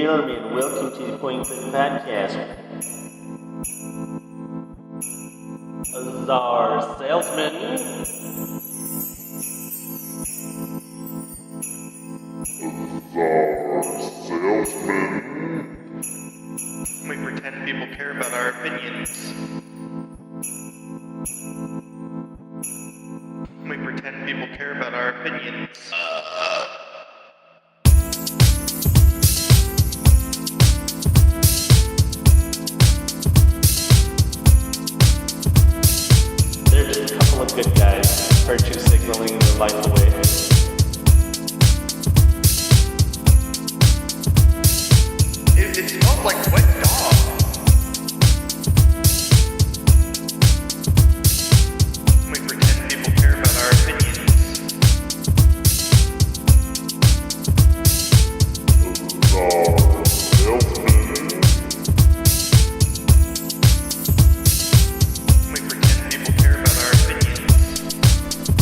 gentlemen, welcome to the Point Click Podcast. Our salesman. We pretend people care about our opinions. We pretend people care about our opinions. They're just a couple of good guys, virtue signaling their life away. It smells like wet dog. We pretend people care about our opinions. We pretend people care about our opinions.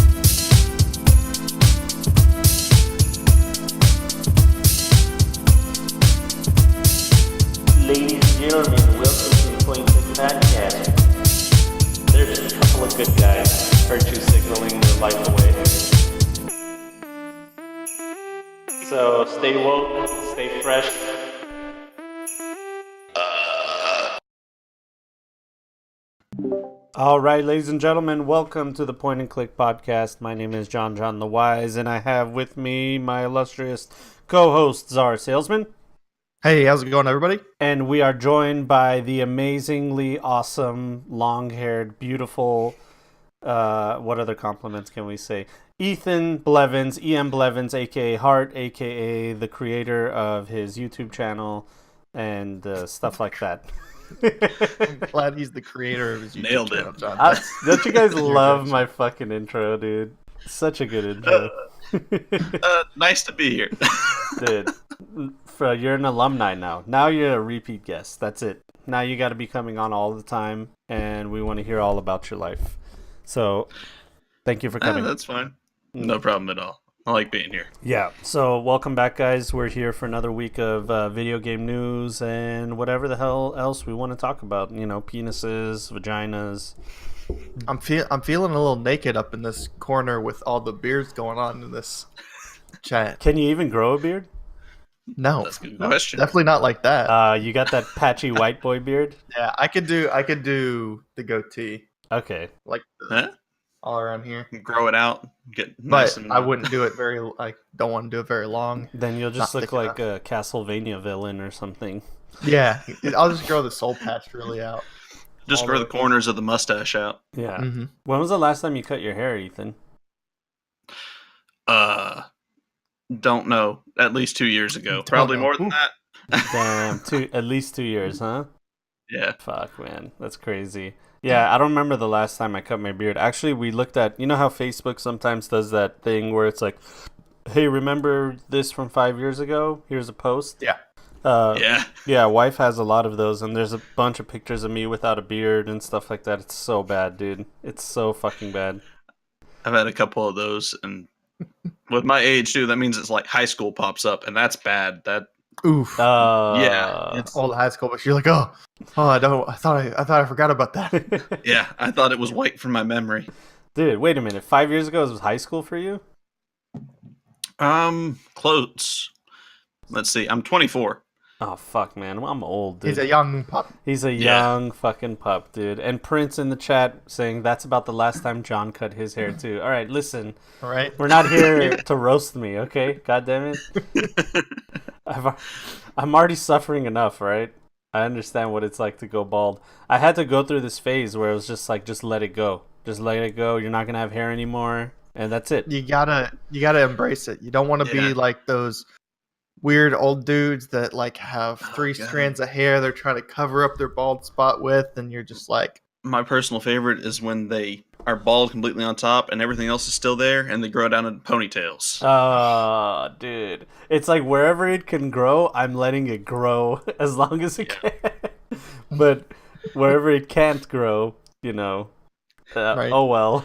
Ladies and gentlemen, welcome to the Point Click Podcast. They're just a couple of good guys, virtue signaling their life away. So stay woke, stay fresh. All right, ladies and gentlemen, welcome to the Point and Click Podcast. My name is John the Wise, and I have with me my illustrious co-host, Czar Salesman. Hey, how's it going, everybody? And we are joined by the amazingly awesome, long-haired, beautiful, what other compliments can we say? EMBlevins, EMBlevins, a.k.a. Hart, a.k.a. the creator of his YouTube channel, and stuff like that. I'm glad he's the creator of his YouTube Nailed it. channel, John. Don't you guys love my fucking intro, dude? Such a good intro. Nice to be here. Dude, you're an alumni now. Now you're a repeat guest. That's it. Now you got to be coming on all the time, and we want to hear all about your life. So, thank you for coming. That's fine. No problem at all. I like being here. Yeah. So, welcome back, guys. We're here for another week of video game news and whatever the hell else we want to talk about. You know, penises, vaginas. I'm feeling a little naked up in this corner with all the beards going on in this chat. Can you even grow a beard? No, That's a good question. definitely not like that. You got that patchy white boy beard? Yeah, I could do the goatee, Okay. like Huh? all around here. Grow it out. Get nice But and I wouldn't do it very. I don't want to do it very long. Then you'll just Not look thick like a Castlevania villain or something. Yeah, I'll just grow the soul patch really out. just all grow the- the corners of the mustache out. Yeah. Mm-hmm. When was the last time you cut your hair, Ethan? Don't know. At least 2 years ago. Probably know. more than Ooh. that. Damn, at least 2 years, huh? Yeah. Fuck, man. That's crazy. Yeah, I don't remember the last time I cut my beard. Actually, we looked at, you know how Facebook sometimes does that thing where it's like, hey, remember this from 5 years ago? Here's a post. Yeah. Yeah. Yeah, wife has a lot of those, and there's a bunch of pictures of me without a beard and stuff like that. It's so bad, dude. It's so fucking bad. I've had a couple of those, and with my age too, that means it's like high school pops up, and that's bad. That Oof. Yeah. It's all high school, but you're like, oh, I thought I forgot about that. yeah, I thought it was white from my memory. Dude, wait a minute. 5 years ago was high school for you? Close. Let's see. I'm 24. Oh, fuck, man. I'm old, dude. He's a young pup. He's a Yeah. young fucking pup, dude. And Prince in the chat saying that's about the last time John cut his hair, too. All right, listen. All right. We're not here to roast me, okay? God damn it. I'm already suffering enough, right? I understand what it's like to go bald. I had to go through this phase where it was just like, just let it go. Just let it go. You're not going to have hair anymore. And that's it. You gotta embrace it. You don't want to Yeah. be like those weird old dudes that like have three God. strands of hair they're trying to cover up their bald spot with, and you're just like, My personal favorite is when they are bald completely on top and everything else is still there, and they grow down in ponytails. Oh, dude. It's like wherever it can grow, I'm letting it grow as long as it can. But wherever it can't grow, you know, Right. oh well.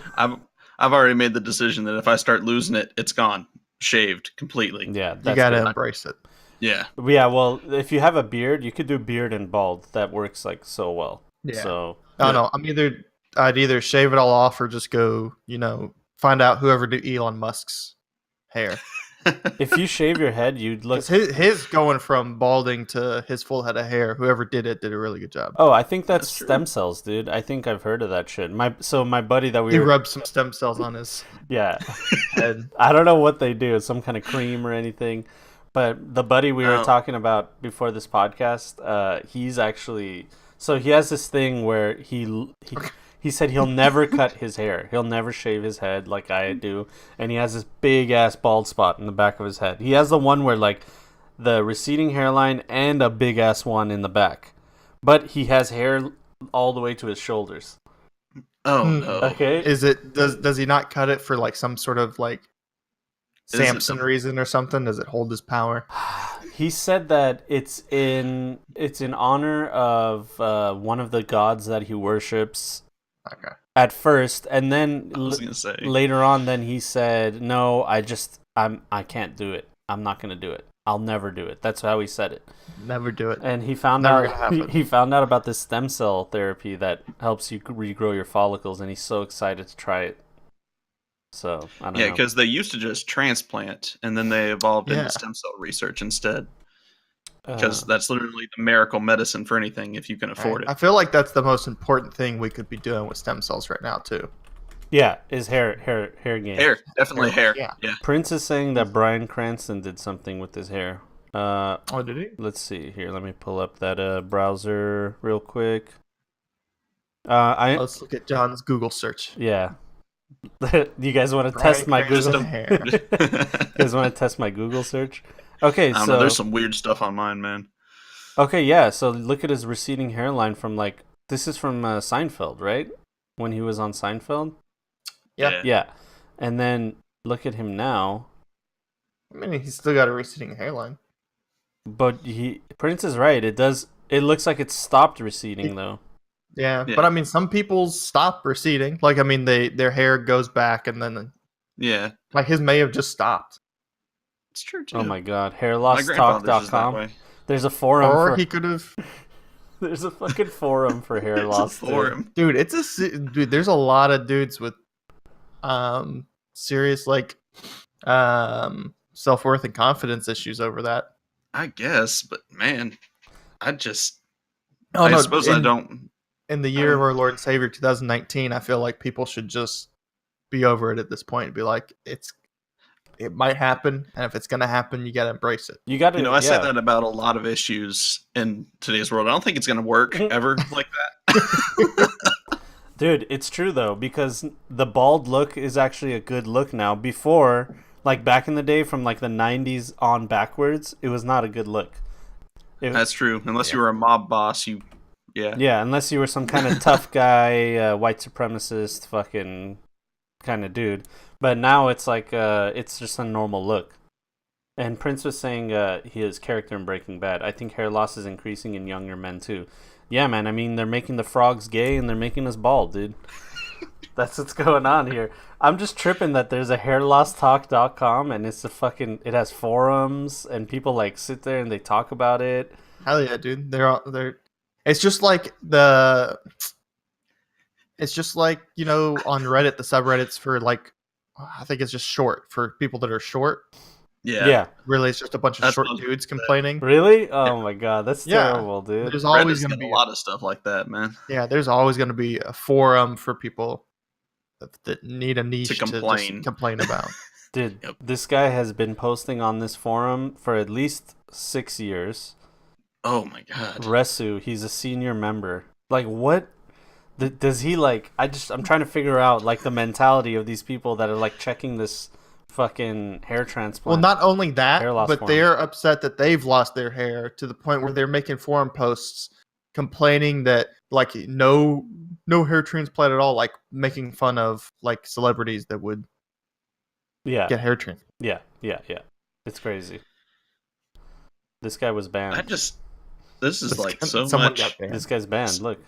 I've already made the decision that if I start losing it, it's gone, shaved completely. Yeah, you that's gotta good. embrace it. Yeah. Yeah, well, if you have a beard, you could do beard and bald. That works like so well. Yeah. So I don't know. I'd either shave it all off or just go, find out whoever did Elon Musk's hair. if you shave your head, you'd look. Because his going from balding to his full head of hair, whoever did it did a really good job. Oh, I think that's That's true. stem cells, dude. I think I've heard of that shit. My buddy that we He were, rubbed some stem cells on his yeah, head. I don't know what they do. It's some kind of cream or anything. But the buddy we were Oh. talking about before this podcast, he's actually he has this thing where he said he'll never cut his hair. He'll never shave his head like I do, and he has this big ass bald spot in the back of his head. He has the one where like the receding hairline and a big ass one in the back, but he has hair all the way to his shoulders. Oh Hmm. no. Okay, Does he not cut it for like some sort of like Is it Samson some- reason or something? Does it hold his power? he said that it's in honor of one of the gods that he worships Okay. at first, and then I was gonna say. later on, then he said, "No, I can't do it. I'm not gonna do it. I'll never do it." That's how he said it. Never do it. And he found Never out gonna happen. he found out about this stem cell therapy that helps you regrow your follicles, and he's so excited to try it. So I don't Yeah, know. because they used to just transplant, and then they evolved Yeah. into stem cell research instead. Uh, Because that's literally the miracle medicine for anything if you can afford I it. feel like that's the most important thing we could be doing with stem cells right now too. yeah, is hair gain. Hair, definitely hair. Yeah. Yeah. Prince is saying that Bryan Cranston did something with his hair. Oh, did he? Let's see here. Let me pull up that browser real quick. Let's look at John's Google search. Yeah. You guys want to Bryan test my Cranston Google? hair. You guys want to test my Google search? Okay, I don't so know. There's some weird stuff on mine, man. okay, yeah. So look at his receding hairline from like this is from Seinfeld, right? When he was on Seinfeld. Yeah. Yeah, and then look at him now. I mean, he's still got a receding hairline. But Prince is right. It does. It looks like it stopped receding though. Yeah, Yeah. but I mean, some people stop receding. Like, I mean, their hair goes back, and then Yeah, like his may have just stopped, it's true too. Oh my God, My grandfather's is that hairlosstalk.com. way. There's a forum or for he could have. there's a fucking forum for hair It's a loss. dude. forum. Dude, dude. There's a lot of dudes with serious like self-worth and confidence issues over that. I guess, but man, I just. Oh, I no, suppose I don't. In the year of our Lord and Savior 2019, I feel like people should just be over it at this point and be like, it might happen, and if it's gonna happen, you gotta embrace it. You got to. I say that about a lot of issues in today's world. I don't think it's going to work ever like that. Dude, it's true though, because the bald look is actually a good look now. Before, like back in the day, from like the 90s on backwards, it was not a good look. That's true. Unless you were a mob boss, Yeah, unless you were some kind of tough guy, white supremacist, fucking kind of dude. But now it's like, it's just a normal look. And Prince was saying his character in Breaking Bad. I think hair loss is increasing in younger men too. Yeah, man. I mean, they're making the frogs gay and they're making us bald, dude. That's what's going on here. I'm just tripping that there's a hairlosstalk.com and it has forums and people like sit there and they talk about it. Hell yeah, dude. They're. It's just like on Reddit, the subreddits for like, I think it's just short for people that are short. Yeah. Really, it's just a bunch of That's short what- dudes complaining. Really? Oh my God, that's Yeah. terrible, dude. There's always Reddit's going to got be a lot of stuff like that, man. there's always going to be a forum for people that need a niche to complain. just complain about. Dude, Yep. this guy has been posting on this forum for at least 6 years. Oh my god. Resu, he's a senior member. Like, what does he like? I'm trying to figure out like the mentality of these people that are like checking this fucking hair transplant. Well, not only that, Hair loss but forum. they're upset that they've lost their hair to the point where they're making forum posts complaining that like no hair transplant at all, like making fun of like celebrities that would yeah, get hair transplant. yeah. It's crazy. This guy was banned. This is like so Someone much. got banned. This guy's banned. Look,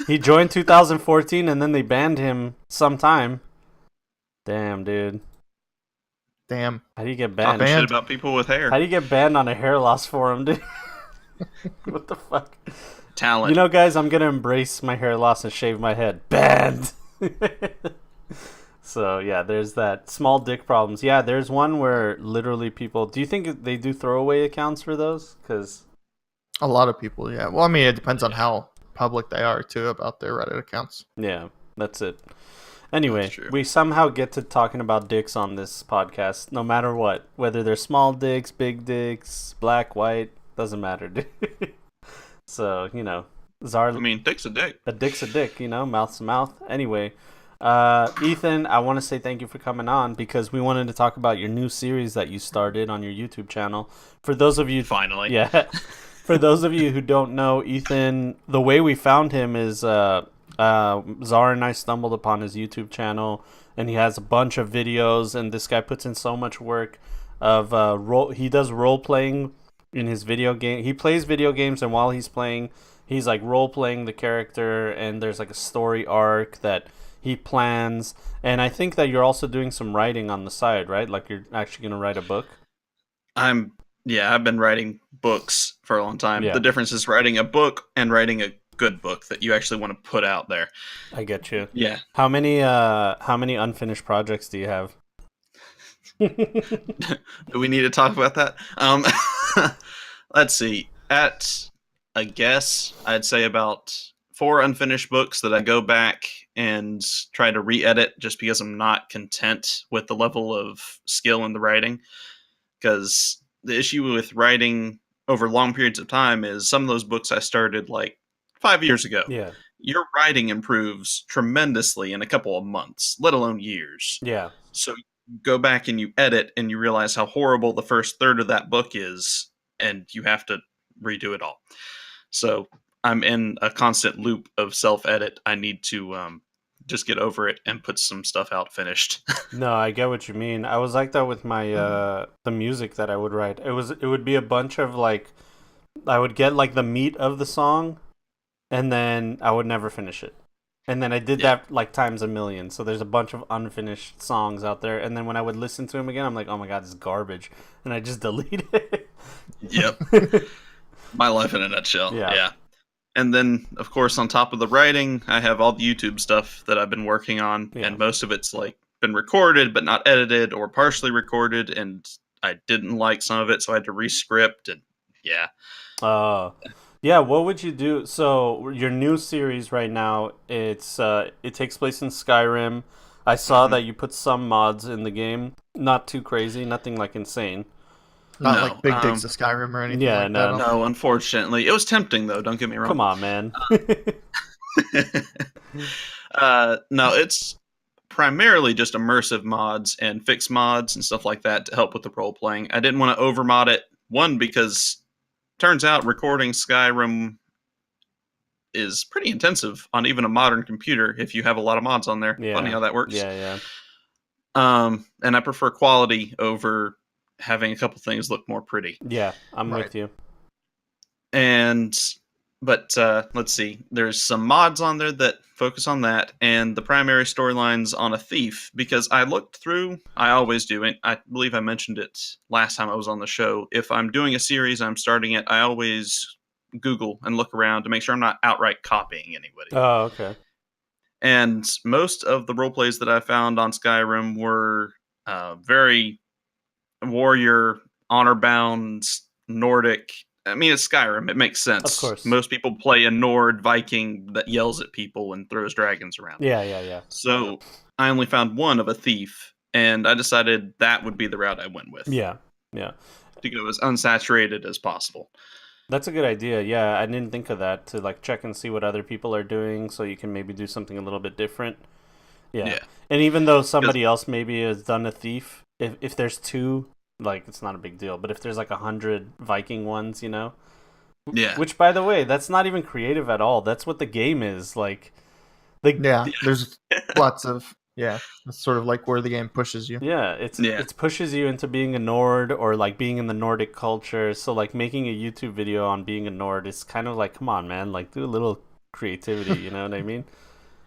he joined 2014 and then they banned him sometime. Damn, dude. Damn. How do you get Talking banned? banned. shit about people with hair. How do you get banned on a hair loss forum, dude? What the fuck? Talent. You know, guys, I'm gonna embrace my hair loss and shave my head. Banned. So yeah, there's that. Small dick problems. Yeah, there's one where literally people. Do you think they do throwaway accounts for those? Because A lot of people, yeah. Well, I mean, it depends on how public they are too about their Reddit accounts. yeah, that's it. Anyway, That's true. we somehow get to talking about dicks on this podcast, no matter what. Whether they're small dicks, big dicks, black, white, doesn't matter, dude. So, you know, Zar, I mean, dick's a dick. a dick's a dick, you know, mouth's a mouth. Anyway, Ethan, I want to say thank you for coming on because we wanted to talk about your new series that you started on your YouTube channel. For those of you, Finally. yeah, for those of you who don't know, Ethan, the way we found him is Zara and I stumbled upon his YouTube channel, and he has a bunch of videos, and this guy puts in so much work of he does role playing in his video game. He plays video games, and while he's playing, he's like role playing the character, and there's like a story arc that he plans. And I think that you're also doing some writing on the side, right? Like you're actually going to write a book. I've been writing books for a long time. Yeah. The difference is writing a book and writing a good book that you actually want to put out there. I get you. Yeah. How many unfinished projects do you have? Do we need to talk about that? Let's see. At a guess, I'd say about 4 unfinished books that I go back and try to re-edit just because I'm not content with the level of skill in the writing. Because the issue with writing over long periods of time is some of those books I started like 5 years ago. Yeah. Your writing improves tremendously in a couple of months, let alone years. Yeah. So you go back and you edit and you realize how horrible the first third of that book is, and you have to redo it all. So I'm in a constant loop of self-edit. I need to just get over it and put some stuff out finished. No, I get what you mean. I was like that with my the music that I would write. It would be a bunch of like I would get like the meat of the song and then I would never finish it. And then I did that like times a million. So there's a bunch of unfinished songs out there, and then when I would listen to them again, I'm like, "Oh my god, this is garbage." And I just delete it. Yep. My life in a nutshell. Yeah. Yeah. And then, of course, on top of the writing, I have all the YouTube stuff that I've been working on, Yeah. and most of it's like been recorded but not edited or partially recorded, and I didn't like some of it, so I had to rescript, and yeah. Yeah, what would you do? So your new series right now, it takes place in Skyrim. I saw that you put some mods in the game. Not too crazy, nothing like insane. Not No, like big digs to Skyrim or anything yeah, like no, that. No, unfortunately. It was tempting, though, don't get me wrong. Come on, man. No, it's primarily just immersive mods and fixed mods and stuff like that to help with the role playing. I didn't want to overmod it. One, because turns out recording Skyrim is pretty intensive on even a modern computer if you have a lot of mods on there. Yeah. Funny how that works. Yeah. And I prefer quality over having a couple things look more pretty. Yeah, I'm Right. with you. But let's see. There's some mods on there that focus on that, and the primary storyline's on a thief, because I looked through, I always do it, I believe I mentioned it last time I was on the show. If I'm doing a series, I'm starting it, I always Google and look around to make sure I'm not outright copying anybody. Oh, okay. And most of the role plays that I found on Skyrim were very warrior, honor-bound, Nordic. I mean, it's Skyrim. It makes sense. Of course. Most people play a Nord Viking that yells at people and throws dragons around. Yeah. So I only found one of a thief, and I decided that would be the route I went with. Yeah. To go as unsaturated as possible. That's a good idea. Yeah, I didn't think of that, to like check and see what other people are doing so you can maybe do something a little bit different. Yeah. And even though somebody else maybe has done a thief, if there's two, like, it's not a big deal. But if there's like 100 Viking ones, you know? Yeah. Which, by the way, that's not even creative at all. That's what the game is. Like, Yeah, there's lots of that's sort of like where the game pushes you. yeah, it pushes you into being a Nord or like being in the Nordic culture. So like making a YouTube video on being a Nord is kind of like, come on, man, like do a little creativity. You know what I mean?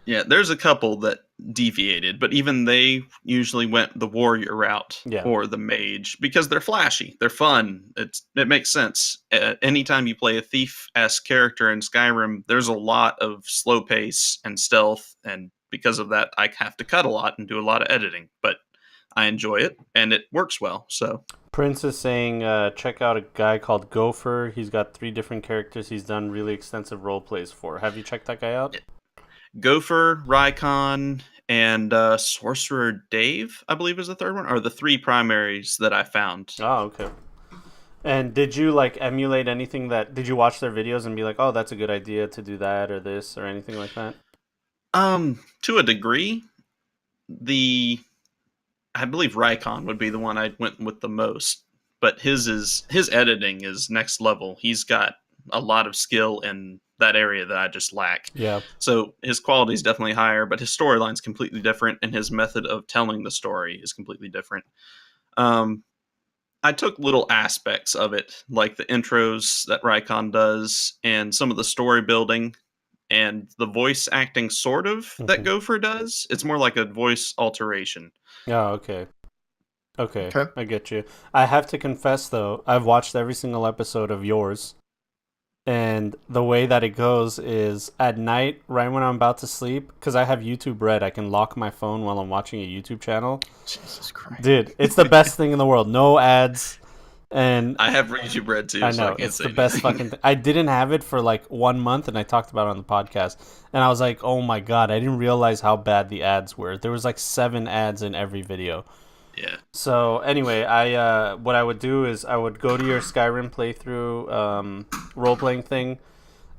Yeah, there's a couple that deviated, but even they usually went the warrior route or the mage because they're flashy, they're fun. It makes sense. Anytime you play a thief-esque character in Skyrim, there's a lot of slow pace and stealth, and because of that, I have to cut a lot and do a lot of editing. But I enjoy it, and it works well. So Prince is saying, check out a guy called Gopher. He's got 3 different characters he's done really extensive role plays for. Have you checked that guy out? Gopher, Rykon, and Sorcerer Dave, I believe is the third one, are the 3 primaries that I found. Oh, okay. And did you like emulate anything did you watch their videos and be like, oh, that's a good idea to do that or this or anything like that? To a degree. I believe Rykon would be the one I went with the most, but his editing is next level. He's got a lot of skill in that area that I just lack. Yeah. So his quality is definitely higher, but his storyline's completely different, and his method of telling the story is completely different. I took little aspects of it, like the intros that Rykon does, and some of the story building, and the voice acting sort of that Gopher does. It's more like a voice alteration. Oh, okay. Okay, I get you. I have to confess, though, I've watched every single episode of yours, and the way that it goes is at night, right when I'm about to sleep, because I have YouTube Red, I can lock my phone while I'm watching a YouTube channel. Jesus Christ. Dude, it's the best thing in the world. No ads. And I have YouTube Red too. I know, it's the best fucking thing. I didn't have it for like 1 month, and I talked about it on the podcast. And I was like, oh my god, I didn't realize how bad the ads were. There was like 7 ads in every video. Yeah. So anyway, what I would do is I would go to your Skyrim playthrough role-playing thing.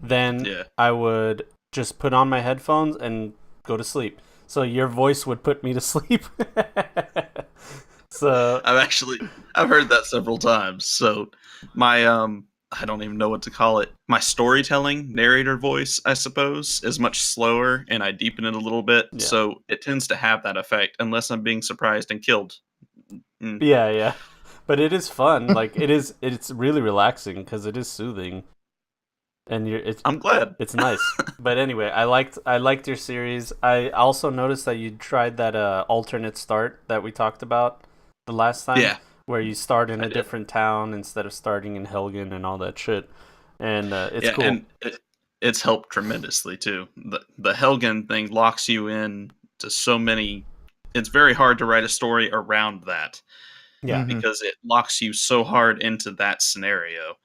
Then I would just put on my headphones and go to sleep. So your voice would put me to sleep. So I've heard that several times. So my I don't even know what to call it. My storytelling narrator voice, I suppose, is much slower, and I deepen it a little bit. Yeah. So it tends to have that effect unless I'm being surprised and killed. Yeah. But it is fun. Like it's really relaxing because it is soothing. And I'm glad. It's nice. But anyway, I liked your series. I also noticed that you tried that alternate start that we talked about the last time. Yeah. Where you start in a different town instead of starting in Helgen and all that shit. And it's cool. And it's helped tremendously too. The Helgen thing locks you in to so many. It's very hard to write a story around that. Yeah. Because it locks you so hard into that scenario.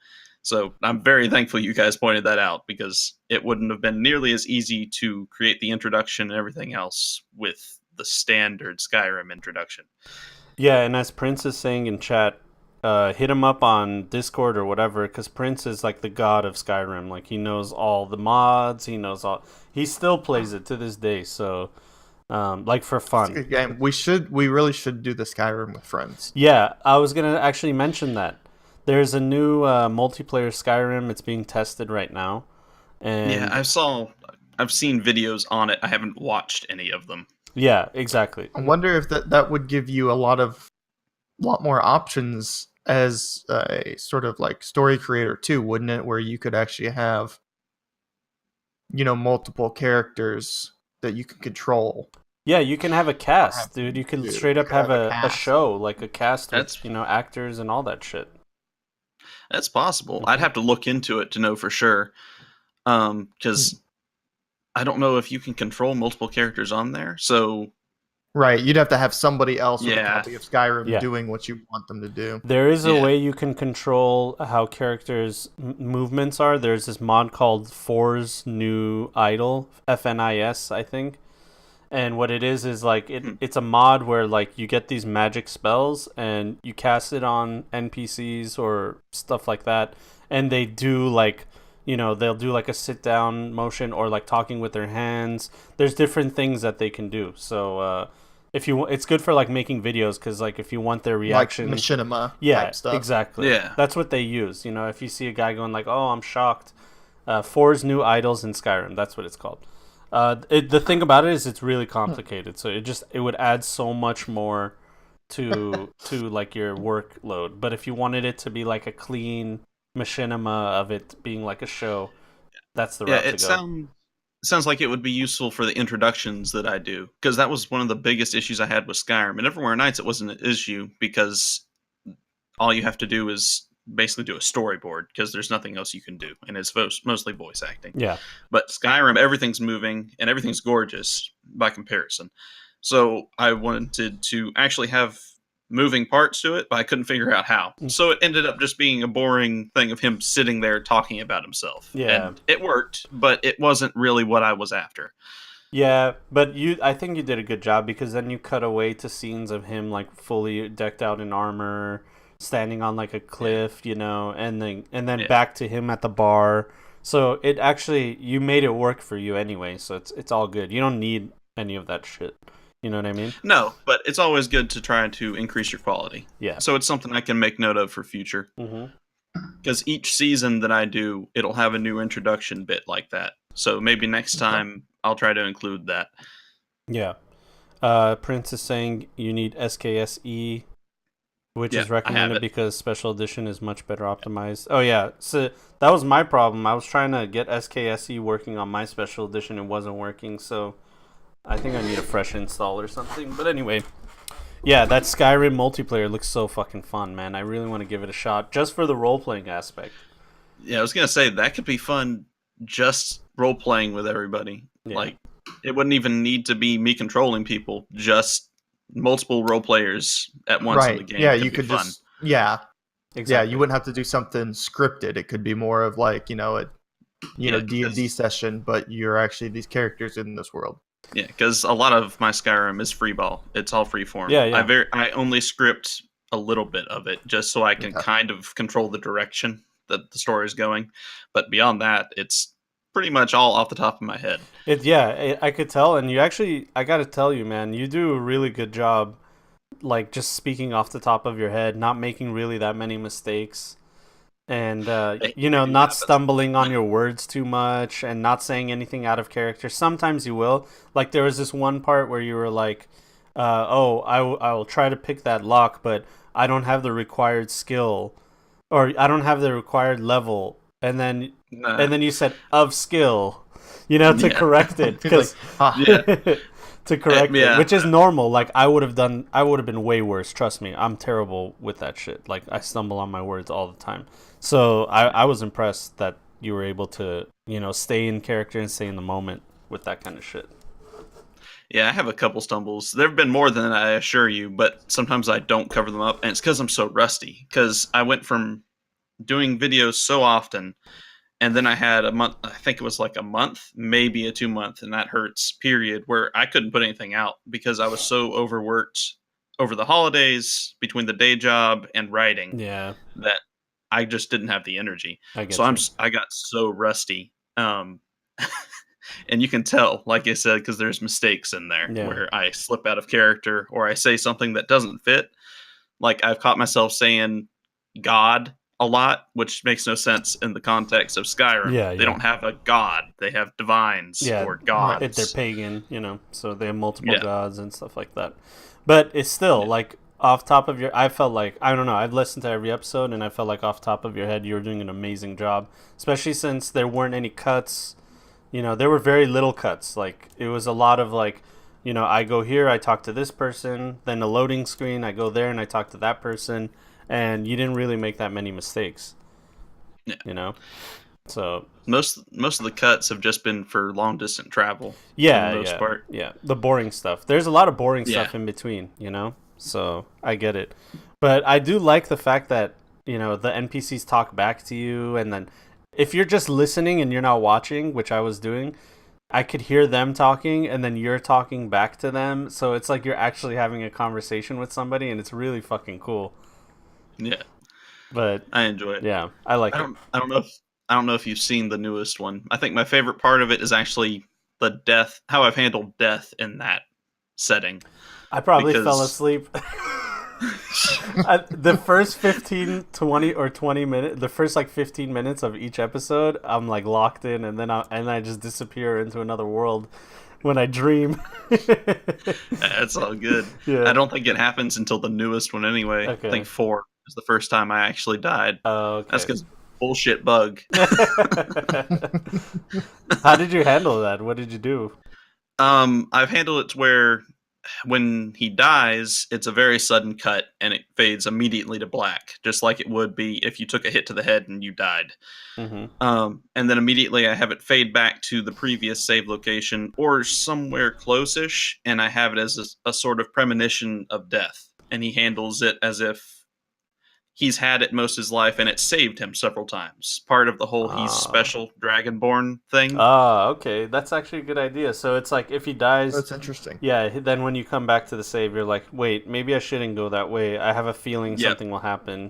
So I'm very thankful you guys pointed that out, because it wouldn't have been nearly as easy to create the introduction and everything else with the standard Skyrim introduction. Yeah, and as Prince is saying in chat, hit him up on Discord or whatever, because Prince is like the god of Skyrim. Like, he knows all the mods, he still plays it to this day, so like for fun. It's a good game. We really should do the Skyrim with friends. Yeah, I was gonna actually mention that. There's a new multiplayer Skyrim. It's being tested right now. And yeah, I've seen videos on it. I haven't watched any of them. Yeah, exactly. I wonder if that would give you a lot more options as a sort of like story creator too, wouldn't it? Where you could actually have, multiple characters that you can control. Yeah, you can have a cast, dude. You can straight up have a show, like a cast with, actors and all that shit. That's possible. I'd have to look into it to know for sure. Because I don't know if you can control multiple characters on there. So, right, you'd have to have somebody else with a copy of Skyrim doing what you want them to do. There is a way you can control how characters' movements are. There's this mod called For's New Idol, FNIS, I think. And what it is like it's a mod where like you get these magic spells and you cast it on NPCs or stuff like that, and they do like, they'll do like a sit down motion or like talking with their hands. There's different things that they can do. So it's good for like making videos, because like if you want their reaction, like machinima type stuff. Exactly. Yeah, that's what they use. If you see a guy going like, "Oh, I'm shocked," For's New Idols in Skyrim. That's what it's called. The thing about it is it's really complicated, so it would add so much more to like your workload. But if you wanted it to be like a clean machinima of it being like a show, that's the route to go. sounds like it would be useful for the introductions that I do, because that was one of the biggest issues I had with Skyrim. And Everywhere Nights, it wasn't an issue because all you have to do is basically do a storyboard because there's nothing else you can do, and it's mostly voice acting. Yeah. But Skyrim, everything's moving and everything's gorgeous by comparison. So I wanted to actually have moving parts to it, but I couldn't figure out how. So it ended up just being a boring thing of him sitting there talking about himself. Yeah. And it worked, but it wasn't really what I was after. Yeah, but I think you did a good job, because then you cut away to scenes of him like fully decked out in armor, standing on like a cliff, you know, and then back to him at the bar. So it actually, you made it work for you anyway, so it's all good. You don't need any of that shit. You know what I mean? No, but it's always good to try to increase your quality. Yeah. So it's something I can make note of for future. Because each season that I do, it'll have a new introduction bit like that. So maybe next time I'll try to include that. Yeah. Prince is saying you need SKSE, which is recommended because Special Edition is much better optimized. Oh, yeah. So that was my problem. I was trying to get SKSE working on my Special Edition. It wasn't working, so I think I need a fresh install or something. But anyway, yeah, that Skyrim multiplayer looks so fucking fun, man. I really want to give it a shot just for the role-playing aspect. Yeah, I was going to say, that could be fun just role-playing with everybody. Yeah. Like, it wouldn't even need to be me controlling people, just multiple role players at once in the game. Yeah, you could fun. just... Yeah. Exactly. Yeah, you wouldn't have to do something scripted. It could be more of like, a D&D session, but you're actually these characters in this world. Yeah, because a lot of my Skyrim is freeball. It's all freeform. Yeah. I only script a little bit of it just so I can kind of control the direction that the story is going. But beyond that, it's pretty much all off the top of my head. I could tell, and I gotta tell you, man, you do a really good job, like, just speaking off the top of your head, not making really that many mistakes, and not stumbling on your words too much, and not saying anything out of character. Sometimes you will. Like, there was this one part where you were like, I will try to pick that lock, but I don't have the required skill, or I don't have the required level, and then you said of skill, to correct it, because to correct it, which is normal. Like, I would have been way worse. Trust me, I'm terrible with that shit. Like, I stumble on my words all the time. So I was impressed that you were able to, stay in character and stay in the moment with that kind of shit. Yeah, I have a couple stumbles. There have been more than I assure you, but sometimes I don't cover them up, and it's because I'm so rusty. Because I went from doing videos so often, and then I had a month, I think it was like a month, maybe a 2 month, and that hurts, period, where I couldn't put anything out because I was so overworked over the holidays between the day job and writing that I just didn't have the energy. I got so rusty. And you can tell, like I said, because there's mistakes in there where I slip out of character or I say something that doesn't fit. Like, I've caught myself saying God a lot, which makes no sense in the context of Skyrim. They don't have a god. They have divines or gods. They're pagan, so they have multiple gods and stuff like that. But it's still, like, off top of I felt like, I don't know, I've listened to every episode, and I felt like off top of your head, you were doing an amazing job, especially since there weren't any cuts. There were very little cuts. Like, it was a lot of, like, I go here, I talk to this person, then a loading screen, I go there and I talk to that person, and you didn't really make that many mistakes. So most of the cuts have just been for long distance travel. For the most part. The boring stuff. There's a lot of boring stuff in between. So I get it, but I do like the fact that the NPCs talk back to you, and then if you're just listening and you're not watching, which I was doing, I could hear them talking, and then you're talking back to them. So it's like you're actually having a conversation with somebody, and it's really fucking cool. Yeah, but I enjoy it. Yeah, I like it. I don't know if you've seen the newest one. I think my favorite part of it is actually the death, how I've handled death in that setting. I probably fell asleep. The first 20 minutes, the first 15 minutes of each episode, I'm like locked in, and then I just disappear into another world when I dream. That's all good. Yeah. I don't think it happens until the newest one anyway. Okay. I think 4 is the first time I actually died. Oh, okay. That's because bullshit bug. How did you handle that? What did you do? I've handled it to where when he dies, it's a very sudden cut and it fades immediately to black, just like it would be if you took a hit to the head and you died. Mm-hmm. And then immediately I have it fade back to the previous save location or somewhere close-ish, and I have it as a sort of premonition of death. And he handles it as if he's had it most of his life and it saved him several times. Part of the whole he's special Dragonborn thing. Okay. That's actually a good idea. So it's like if he dies... That's interesting. Yeah, then when you come back to the save, you're like, wait, maybe I shouldn't go that way. I have a feeling something will happen.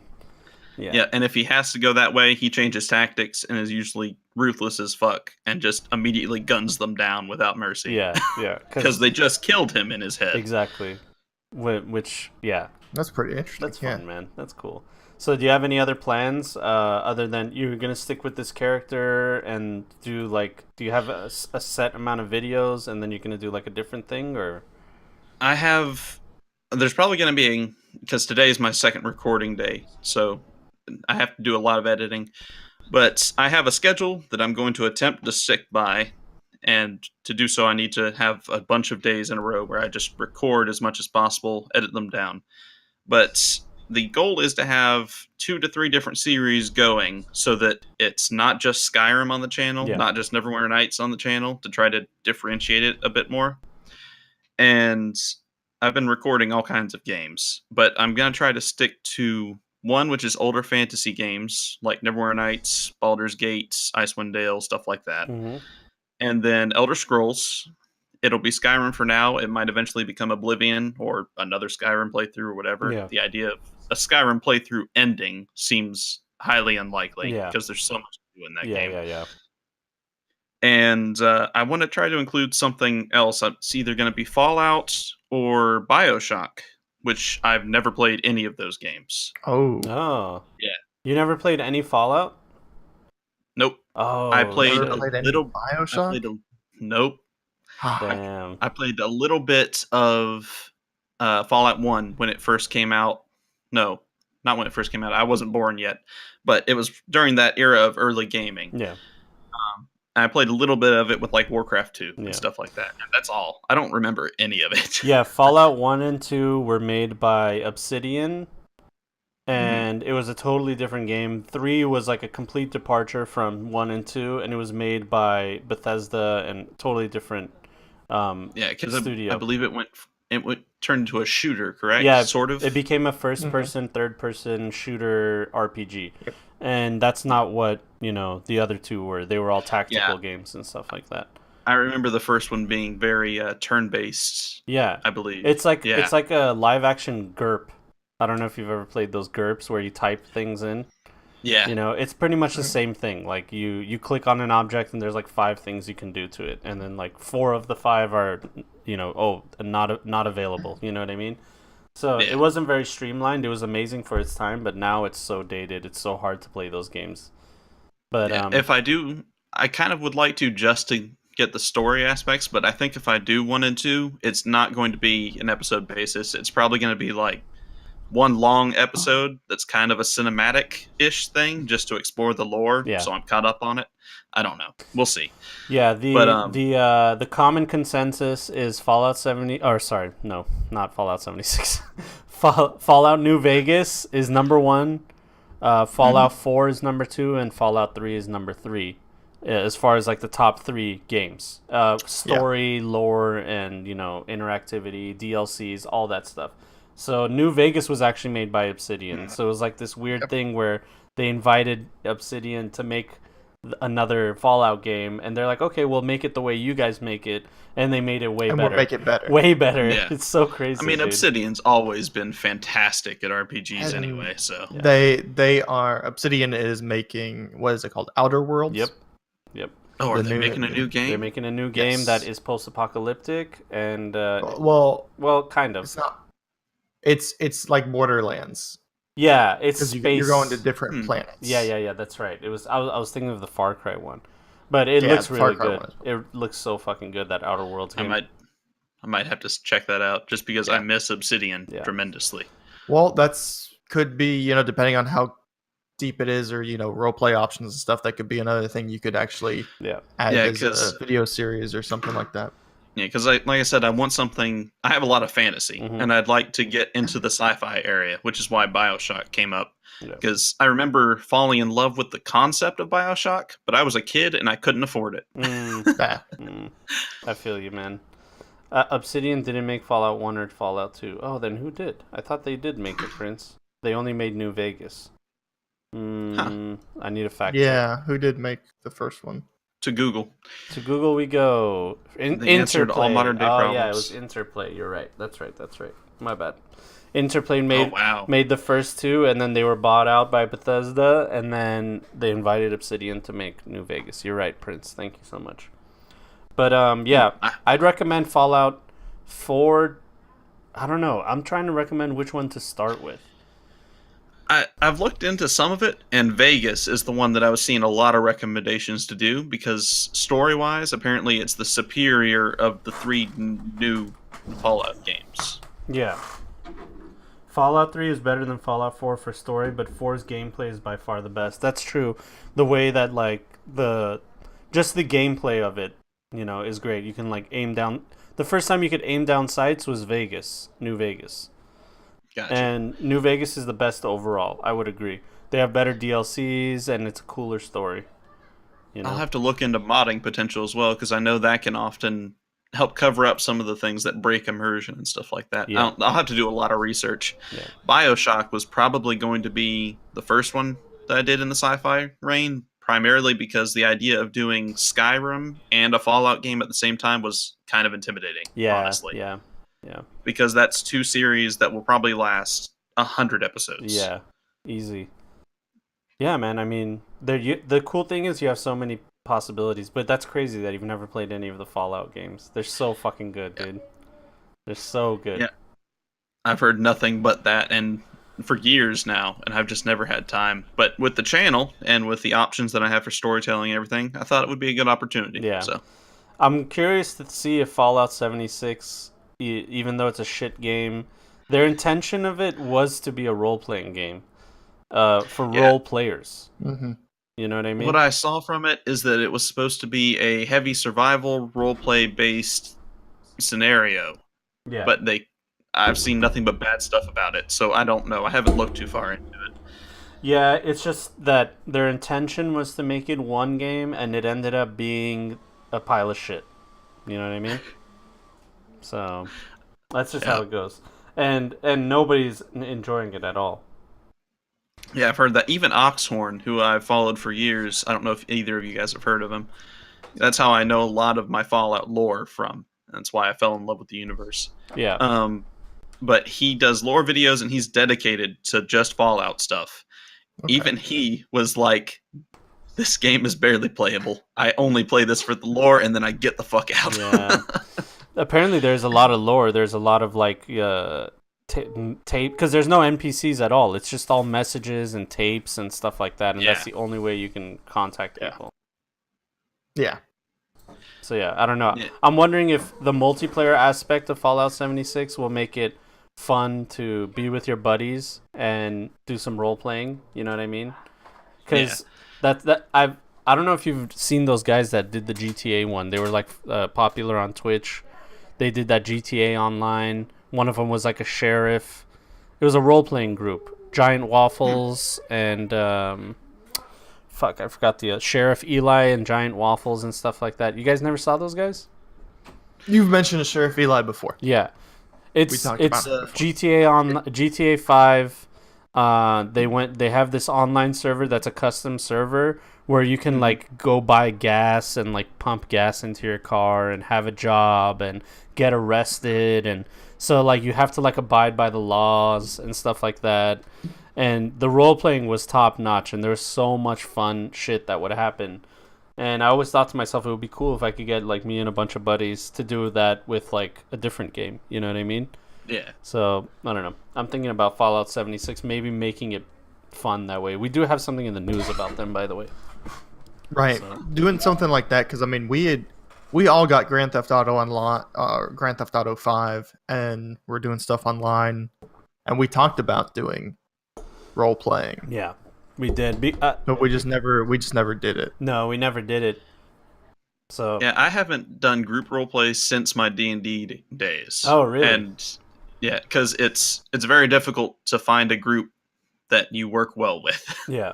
Yeah, and if he has to go that way, he changes tactics and is usually ruthless as fuck and just immediately guns them down without mercy. Yeah. Because they just killed him in his head. Exactly. Which, yeah. That's pretty interesting. That's fun, man. That's cool. So do you have any other plans other than you're going to stick with this character and do you have a set amount of videos and then you're going to do like a different thing or? There's probably going to be, because today is my second recording day, so I have to do a lot of editing, but I have a schedule that I'm going to attempt to stick by, and to do so I need to have a bunch of days in a row where I just record as much as possible, edit them down. But the goal is to have 2 to 3 different series going so that it's not just Skyrim on the channel, not just Neverwinter Nights on the channel, to try to differentiate it a bit more. And I've been recording all kinds of games, but I'm going to try to stick to one, which is older fantasy games like Neverwinter Nights, Baldur's Gate, Icewind Dale, stuff like that. Mm-hmm. And then Elder Scrolls. It'll be Skyrim for now. It might eventually become Oblivion or another Skyrim playthrough or whatever. Yeah. The idea of a Skyrim playthrough ending seems highly unlikely because there's so much to do in that game. Yeah. And I want to try to include something else. It's either going to be Fallout or BioShock, which I've never played any of those games. Oh. Yeah. You never played any Fallout? Nope. Oh. I played a little BioShock? Nope. Damn. I played a little bit of Fallout 1 when it first came out. No, not when it first came out. I wasn't born yet. But it was during that era of early gaming. Yeah. I played a little bit of it with like Warcraft 2 and stuff like that. And that's all. I don't remember any of it. Yeah, Fallout 1 and 2 were made by Obsidian. And it was a totally different game. 3 was like a complete departure from 1 and 2. And it was made by Bethesda and totally different because studio. I believe it turned into a shooter, correct? Yeah, sort of. It became a first-person, third-person shooter RPG, and that's not what the other two were. They were all tactical games and stuff like that. I remember the first one being very turn-based. Yeah, I believe it's like a live-action GURP. I don't know if you've ever played those GURPS where you type things in. Yeah. It's pretty much the same thing. Like you click on an object and there's like 5 things you can do to it, and then like 4 of the 5 are not available. You know what I mean? So it wasn't very streamlined. It was amazing for its time, but now it's so dated. It's so hard to play those games. But if I do, I kind of would like to just to get the story aspects. But I think if I do 1 and 2, it's not going to be an episode basis. It's probably going to be like one long episode that's kind of a cinematic-ish thing just to explore the lore. So I'm caught up on it. I don't know. We'll see. Yeah, the common consensus is Fallout 70. Or sorry, no, not Fallout 76. Fallout New Vegas is number 1. Fallout 4 is number 2, and Fallout 3 is number 3. As far as like the top 3 games, story, lore, and interactivity, DLCs, all that stuff. So New Vegas was actually made by Obsidian. So it was like this weird thing where they invited Obsidian to make another Fallout game, and they're like, okay, we'll make it the way you guys make it, and they made it way better. We'll make it better. Way better. Yeah. It's so crazy. I mean, dude. Obsidian's always been fantastic at RPGs anyway, so. They are... Obsidian is making... What is it called? Outer Worlds? Yep. Oh, are they making a new game? They're making a new game that is post-apocalyptic, and... well, kind of. It's not... It's like Borderlands. Yeah, it's space. You're going to different planets. Yeah. That's right. It was. I was thinking of the Far Cry one, but it looks really good. It looks so fucking good, that Outer Worlds game. I might have to check that out just because I miss Obsidian tremendously. Well, could be depending on how steep it is, or role play options and stuff. That could be another thing you could actually add Yeah, as 'cause- a video series or something like that. Yeah, because like I said, I want something. I have a lot of fantasy, and I'd like to get into the sci-fi area, which is why Bioshock came up. Yeah. Because I remember falling in love with the concept of Bioshock, but I was a kid and I couldn't afford it. I feel you, man. Obsidian didn't make Fallout 1 or Fallout 2. Oh, then who did? I thought they did make it, Prince. They only made New Vegas. I need a fact check. Yeah, who did make the first one? To Google. To Google we go. The answer to all modern day problems. Yeah, it was Interplay. You're right. That's right. My bad. Interplay wow. made the first two, and then they were bought out by Bethesda, and then they invited Obsidian to make New Vegas. You're right, Prince. Thank you so much. But I'd recommend Fallout 4. I don't know. I'm trying to recommend which one to start with. I've looked into some of it, and Vegas is the one that I was seeing a lot of recommendations to do, because story-wise, apparently it's the superior of the 3 new Fallout games. Yeah. Fallout 3 is better than Fallout 4 for story, but 4's gameplay is by far the best. That's true. The way that, just the gameplay of it, is great. You can, aim down... The first time you could aim down sights was New Vegas. Gotcha. And New Vegas is the best overall. I would agree. They have better DLCs, and it's a cooler story. I'll have to look into modding potential as well, because I know that can often help cover up some of the things that break immersion and stuff like that. Yeah. I'll have to do a lot of research. Yeah. Bioshock was probably going to be the first one that I did in the sci-fi reign, primarily because the idea of doing Skyrim and a Fallout game at the same time was kind of intimidating, honestly. Yeah. Because that's 2 series that will probably last 100 episodes. Yeah, easy. Yeah, man. I mean, the cool thing is you have so many possibilities, but that's crazy that you've never played any of the Fallout games. They're so fucking good, dude. They're so good. Yeah. I've heard nothing but that, and for years now, and I've just never had time. But with the channel and with the options that I have for storytelling and everything, I thought it would be a good opportunity. Yeah. So I'm curious to see if Fallout 76, even though it's a shit game, their intention of it was to be a role-playing game for role players. Mm-hmm. You know what I mean? what I saw from it is that it was supposed to be a heavy survival roleplay based scenario. Yeah. But I've seen nothing but bad stuff about it, so I don't know. I haven't looked too far into it. Yeah, it's just that their intention was to make it one game, and it ended up being a pile of shit. You know what I mean? So that's just how it goes, and nobody's enjoying it at all. Yeah, I've heard that. Even Oxhorn, who I've followed for years, I don't know if either of you guys have heard of him. That's how I know a lot of my Fallout lore from. That's why I fell in love with the universe. Yeah. But he does lore videos, and he's dedicated to just Fallout stuff. Okay. Even he was like, this game is barely playable. I only play this for the lore, and then I get the fuck out. Yeah. Apparently, there's a lot of lore. There's a lot of tape, because there's no NPCs at all. It's just all messages and tapes and stuff like that, and that's the only way you can contact people. Yeah. So yeah, I don't know. Yeah. I'm wondering if the multiplayer aspect of Fallout 76 will make it fun to be with your buddies and do some role playing. You know what I mean? Because I don't know if you've seen those guys that did the GTA one. They were popular on Twitch. They did that GTA Online. One of them was like a sheriff. It was a role playing group. Giant Waffles and I forgot the Sheriff Eli and Giant Waffles and stuff like that. You guys never saw those guys? You've mentioned a Sheriff Eli before. Yeah, it's GTA on GTA 5. They have this online server that's a custom server where you can go buy gas and pump gas into your car and have a job and get arrested, and so you have to abide by the laws and stuff like that. And the role playing was top notch, and there was so much fun shit that would happen. And I always thought to myself, it would be cool if I could get me and a bunch of buddies to do that with a different game. You know what I mean? Yeah. So I don't know. I'm thinking about Fallout 76, maybe making it fun that way. We do have something in the news about them, by the way. Right. So. Doing something like that, because we all got Grand Theft Auto online, Grand Theft Auto 5, and we're doing stuff online, and we talked about doing role playing. Yeah. We did. but we just never did it. No, we never did it. So Yeah, I haven't done group roleplay since my D&D days. Oh, really? And yeah, because it's very difficult to find a group that you work well with. yeah,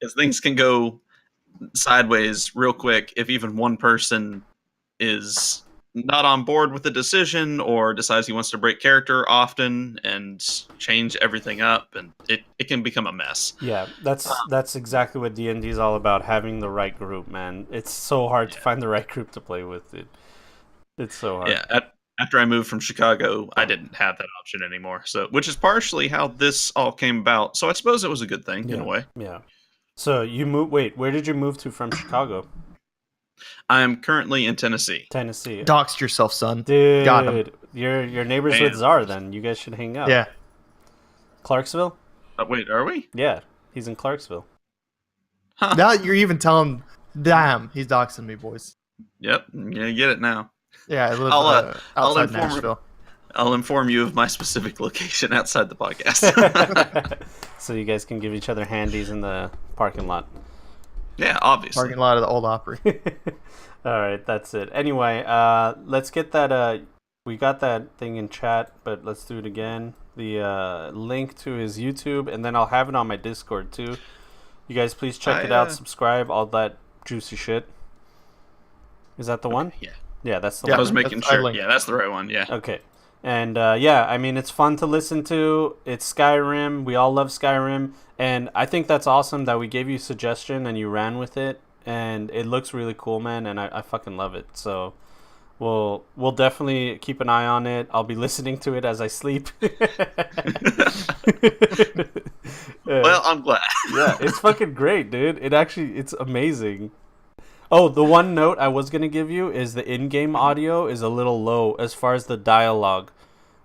Because things can go sideways real quick if even one person is not on board with the decision or decides he wants to break character often and change everything up, and it can become a mess. yeah. That's exactly what D&D is all about. Having the right group, man. It's so hard to find the right group to play with. It's so hard. Yeah. After I moved from Chicago, I didn't have that option anymore. So, which is partially how this all came about. So I suppose it was a good thing in a way. Yeah. So you move. Wait, where did you move to from Chicago? I am currently in Tennessee. Tennessee. Doxed yourself, son. Dude, Got him. your neighbors Man. with Czar. Then you guys should hang out. Yeah. Clarksville. Wait, are we? Yeah, he's in Clarksville. Huh. Now you're even telling. Damn, he's doxing me, boys. Yep. Yeah, get it now. Yeah, I live I'll outside inform- Nashville. I'll inform you of my specific location outside the podcast. So you guys can give each other handies in the parking lot. Yeah, obviously. Parking lot of the old Opry. All right, that's it. Anyway, let's get that. We got that thing in chat, but let's do it again. The link to his YouTube, and then I'll have it on my Discord too. You guys, please check it out, subscribe, all that juicy shit. Is that the one? Yeah. Yeah, that's the Yeah, I one. was making that's our sure. link. Yeah, that's the right one. Yeah. Okay. And yeah, I mean, it's fun to listen to. It's Skyrim. We all love Skyrim. And I think that's awesome that we gave you a suggestion and you ran with it. And it looks really cool, man. And I fucking love it. So we'll definitely keep an eye on it. I'll be listening to it as I sleep. Well, I'm glad. Yeah, it's fucking great, dude. It's amazing. Oh, the one note I was going to give you is the in-game audio is a little low as far as the dialogue.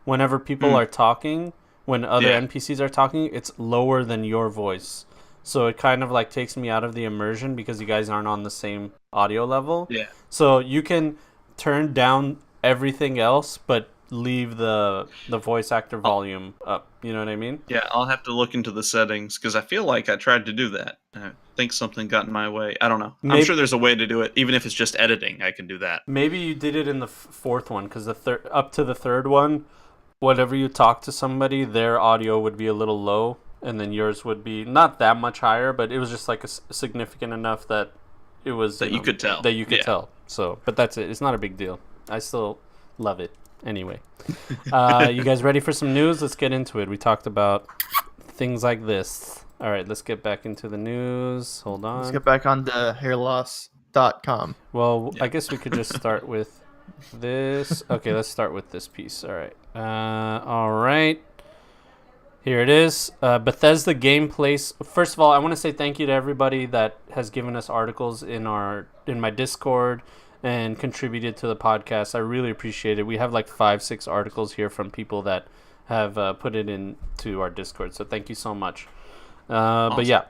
Whenever people are talking, when other NPCs are talking, it's lower than your voice. So it kind of like takes me out of the immersion because you guys aren't on the same audio level. Yeah. So you can turn down everything else, but leave the voice actor volume up. You know what I mean? Yeah, I'll have to look into the settings because I feel like I tried to do that. I think something got in my way. I don't know. I'm sure there's a way to do it. Even if it's just editing, I can do that. Maybe you did it in the fourth one because up to the third one, whenever you talk to somebody, their audio would be a little low, and then yours would be not that much higher, but it was just like significant enough that it was That you could tell. That you could tell. So, but that's it. It's not a big deal. I still love it. Anyway, you guys ready for some news? Let's get into it. We talked about things like this. All right, let's get back into the news. Hold on. Let's get back on to hairloss.com. Well, I guess we could just start with this. Okay, let's start with this piece. All right. All right. Here it is. Bethesda gameplay. First of all, I want to say thank you to everybody that has given us articles in my Discord and contributed to the podcast. I really appreciate it. We have like 5-6 articles here from people that have put it into our Discord. So thank you so much. Awesome. But yeah,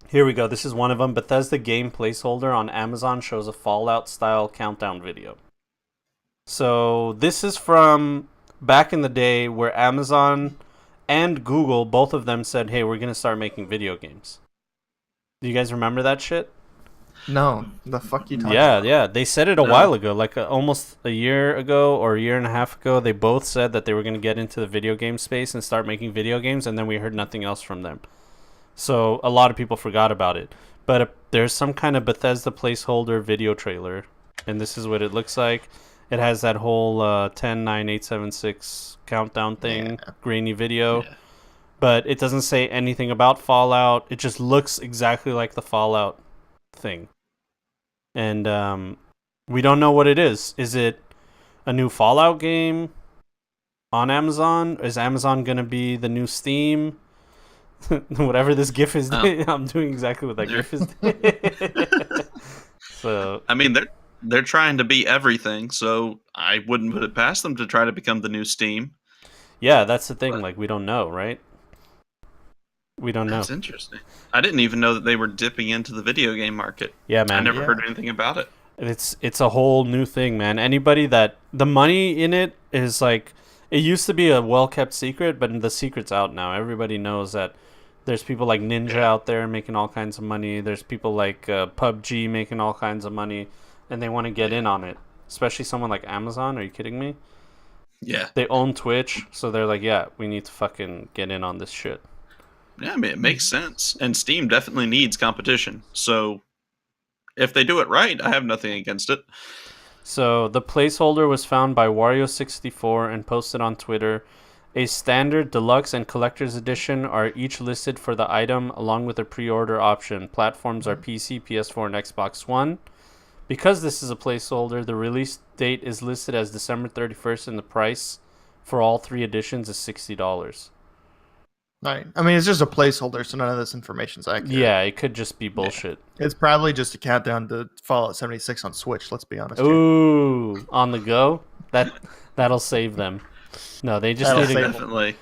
here we go. This is one of them. Bethesda game placeholder on Amazon shows a Fallout style countdown video. So this is from back in the day where Amazon and Google, both of them said, hey, we're going to start making video games. Do you guys remember that shit? No, the fuck you talking about? Yeah. They said it a while ago, like almost a year ago or a year and a half ago. They both said that they were going to get into the video game space and start making video games, and then we heard nothing else from them. So a lot of people forgot about it. But there's some kind of Bethesda placeholder video trailer, and this is what it looks like. It has that whole 10-9-8-7-6 countdown thing, grainy video. Yeah. But it doesn't say anything about Fallout. It just looks exactly like the Fallout thing. And we don't know what it is. Is it a new Fallout game on Amazon? Is Amazon going to be the new Steam? Whatever this GIF is doing, I'm doing exactly what that GIF is doing. So I mean, they're trying to be everything, so I wouldn't put it past them to try to become the new Steam. Yeah, that's the thing. Like, we don't know, right? We don't know. That's interesting. I didn't even know that they were dipping into the video game market. Yeah, man. I never heard anything about it. It's a whole new thing, man. Anybody that the money in it is like, it used to be a well-kept secret, but the secret's out now. Everybody knows that There's people like Ninja out there making all kinds of money. There's people like PUBG making all kinds of money, and they want to get in on it. Especially someone like Amazon. Are you kidding me? Yeah. They own Twitch, so they're like, yeah, we need to fucking get in on this shit. Yeah, I mean, it makes sense. And Steam definitely needs competition. So if they do it right, I have nothing against it. So the placeholder was found by Wario64 and posted on Twitter. A standard, deluxe, and collector's edition are each listed for the item along with a pre-order option. Platforms are PC, PS4, and Xbox One. Because this is a placeholder, the release date is listed as December 31st and the price for all 3 editions is $60. Right. I mean, it's just a placeholder, so none of this information's accurate. Yeah, it could just be bullshit. It's probably just a countdown to Fallout 76 on Switch, let's be honest. Ooh, on the go? That'll save them. No, they just need to... Definitely.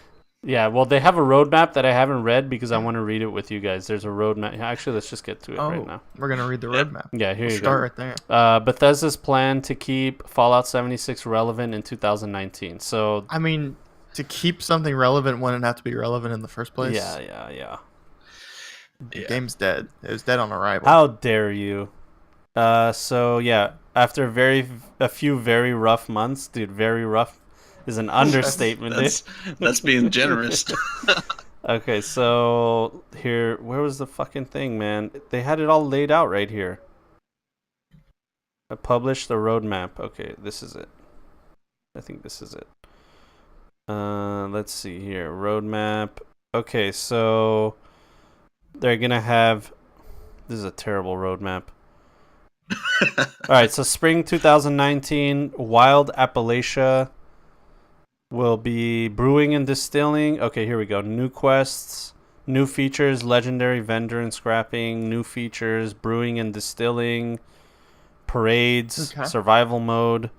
Yeah, well, they have a roadmap that I haven't read because I want to read it with you guys. There's a roadmap. Actually, let's just get to it right now. We're going to read the roadmap. Yeah, here We'll you start go. right there. Bethesda's plan to keep Fallout 76 relevant in 2019. So, I mean, to keep something relevant wouldn't have to be relevant in the first place. yeah. The game's dead. It was dead on arrival. How dare you? So, yeah, after a few very rough months, dude, very rough is an understatement. That's being generous. Okay, so here, where was the fucking thing, man? They had it all laid out right here. I published the roadmap. Okay, this is it. I think this is it. Let's see here. Roadmap. Okay, so they're gonna have... This is a terrible roadmap. Alright, so spring 2019, Wild Appalachia will be brewing and distilling. Okay, here we go. New quests, new features, legendary vendor and scrapping, new features, brewing and distilling, parades, survival mode.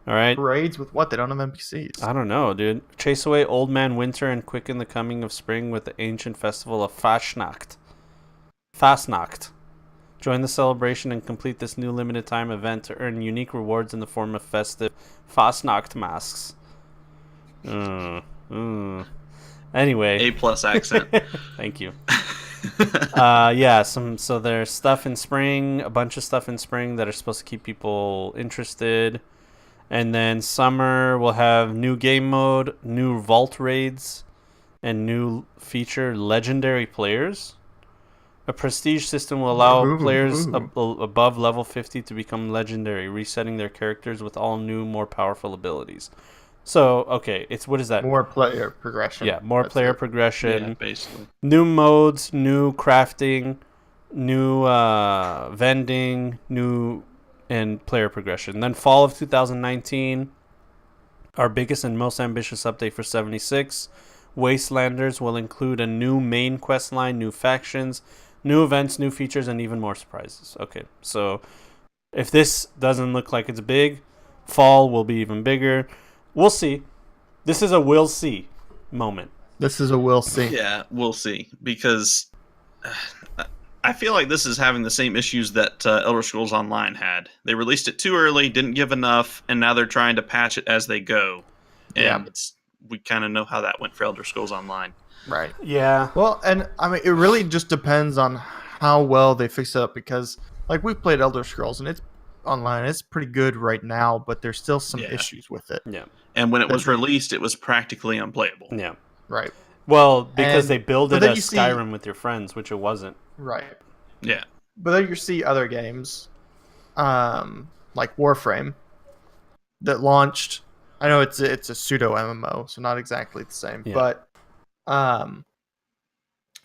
All right. Parades with what? They don't have NPCs. I don't know, dude. Chase away Old Man Winter and quicken the coming of spring with the ancient festival of Fastnacht. Join the celebration and complete this new limited time event to earn unique rewards in the form of festive Fastnacht masks. Anyway. A+ accent. Thank you. Yeah, so there's stuff in spring, a bunch of stuff in spring that are supposed to keep people interested. And then summer will have new game mode, new vault raids, and new feature legendary players. A prestige system will allow players above level 50 to become legendary, resetting their characters with all new, more powerful abilities. So, okay, what is that? More player progression. Yeah, more player progression. Yeah, basically. New modes, new crafting, new vending, new and player progression. Then fall of 2019, our biggest and most ambitious update for 76. Wastelanders will include a new main quest line, new factions, new events, new features, and even more surprises. Okay, so if this doesn't look like it's big, fall will be even bigger. We'll see. This is a we'll see moment. This is a we'll see. Yeah, we'll see. Because I feel like this is having the same issues that Elder Scrolls Online had. They released it too early, didn't give enough, and now they're trying to patch it as they go. And we kind of know how that went for Elder Scrolls Online. Right. Yeah. Well, and I mean, it really just depends on how well they fix it up, because like we've played Elder Scrolls and it's online. It's pretty good right now, but there's still some issues with it. Yeah. And when it was released, it was practically unplayable. Yeah. Right. Well, because they build it as Skyrim with your friends, which it wasn't. Right. Yeah. But then you see other games, like Warframe, that launched. I know it's a pseudo MMO, so not exactly the same, but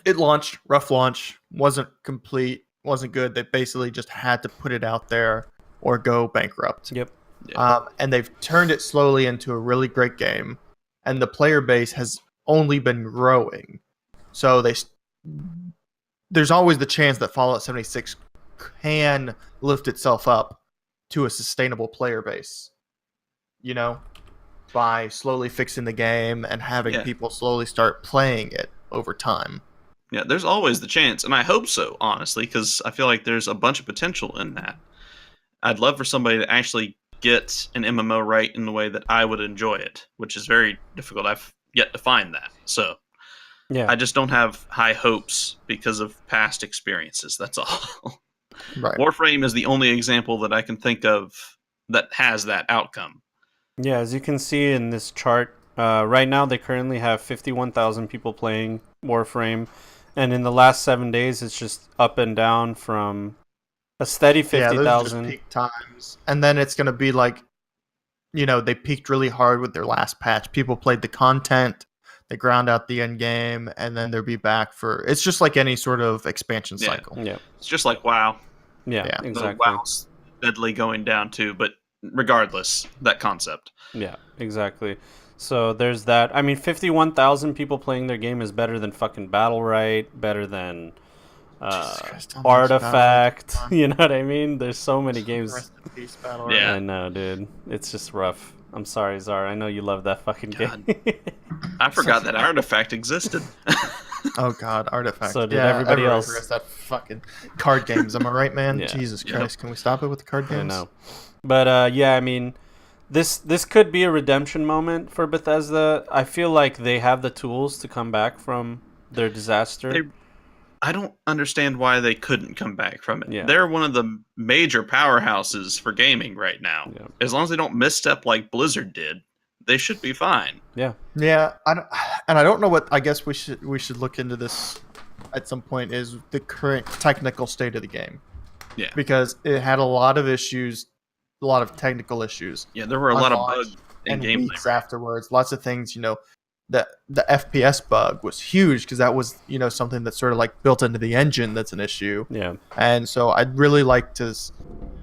it launched, rough launch, wasn't complete, wasn't good. They basically just had to put it out there or go bankrupt. Yep. And they've turned it slowly into a really great game, and the player base has only been growing. So there's always the chance that Fallout 76 can lift itself up to a sustainable player base, you know, by slowly fixing the game and having people slowly start playing it over time. Yeah, there's always the chance, and I hope so, honestly, because I feel like there's a bunch of potential in that. I'd love for somebody to actually get an MMO right in the way that I would enjoy it, which is very difficult. I've yet to find that. So, Yeah. I just don't have high hopes because of past experiences. That's all. Right. Warframe is the only example that I can think of that has that outcome. Yeah, as you can see in this chart, right now they currently have 51,000 people playing Warframe, and in the last 7 days, it's just up and down from a steady Yeah, those are just 50,000. peak times. And then it's going to be like, they peaked really hard with their last patch. People played the content, they ground out the end game, and then they'll be back for... It's just like any sort of expansion Yeah. cycle. Yeah, It's just like WoW. yeah, Yeah. The exactly. WoW's steadily going down too, but regardless, that concept. Yeah, exactly. So there's that. I mean, 51,000 people playing their game is better than fucking Battlerite, better than Jesus Christ, don't mention Artifact. Battlerite. You know what I mean? There's so many games. Rest in peace, Battle Yeah. I know, dude. It's just rough. I'm sorry, Zara. I know you love that fucking God. game. I forgot that Artifact existed. Oh god, Artifact. So did everybody else. Forgets that fucking card games. Am I right, man? Yeah. Jesus Yep. Christ, can we stop it with the card games? I know. But yeah, I mean, this could be a redemption moment for Bethesda. I feel like they have the tools to come back from their disaster. I don't understand why they couldn't come back from it. Yeah. They're one of the major powerhouses for gaming right now. Yeah. As long as they don't misstep like Blizzard did, they should be fine. Yeah, I don't know what. I guess we should look into this at some point. Is the current technical state of the game? Yeah. Because it had a lot of issues, a lot of technical issues. Yeah, there were a lot of Unlocked bugs in and gameplay. weeks afterwards, lots of things. The FPS bug was huge because that was something that's sort of like built into the engine. That's an issue. Yeah. And so I'd really like to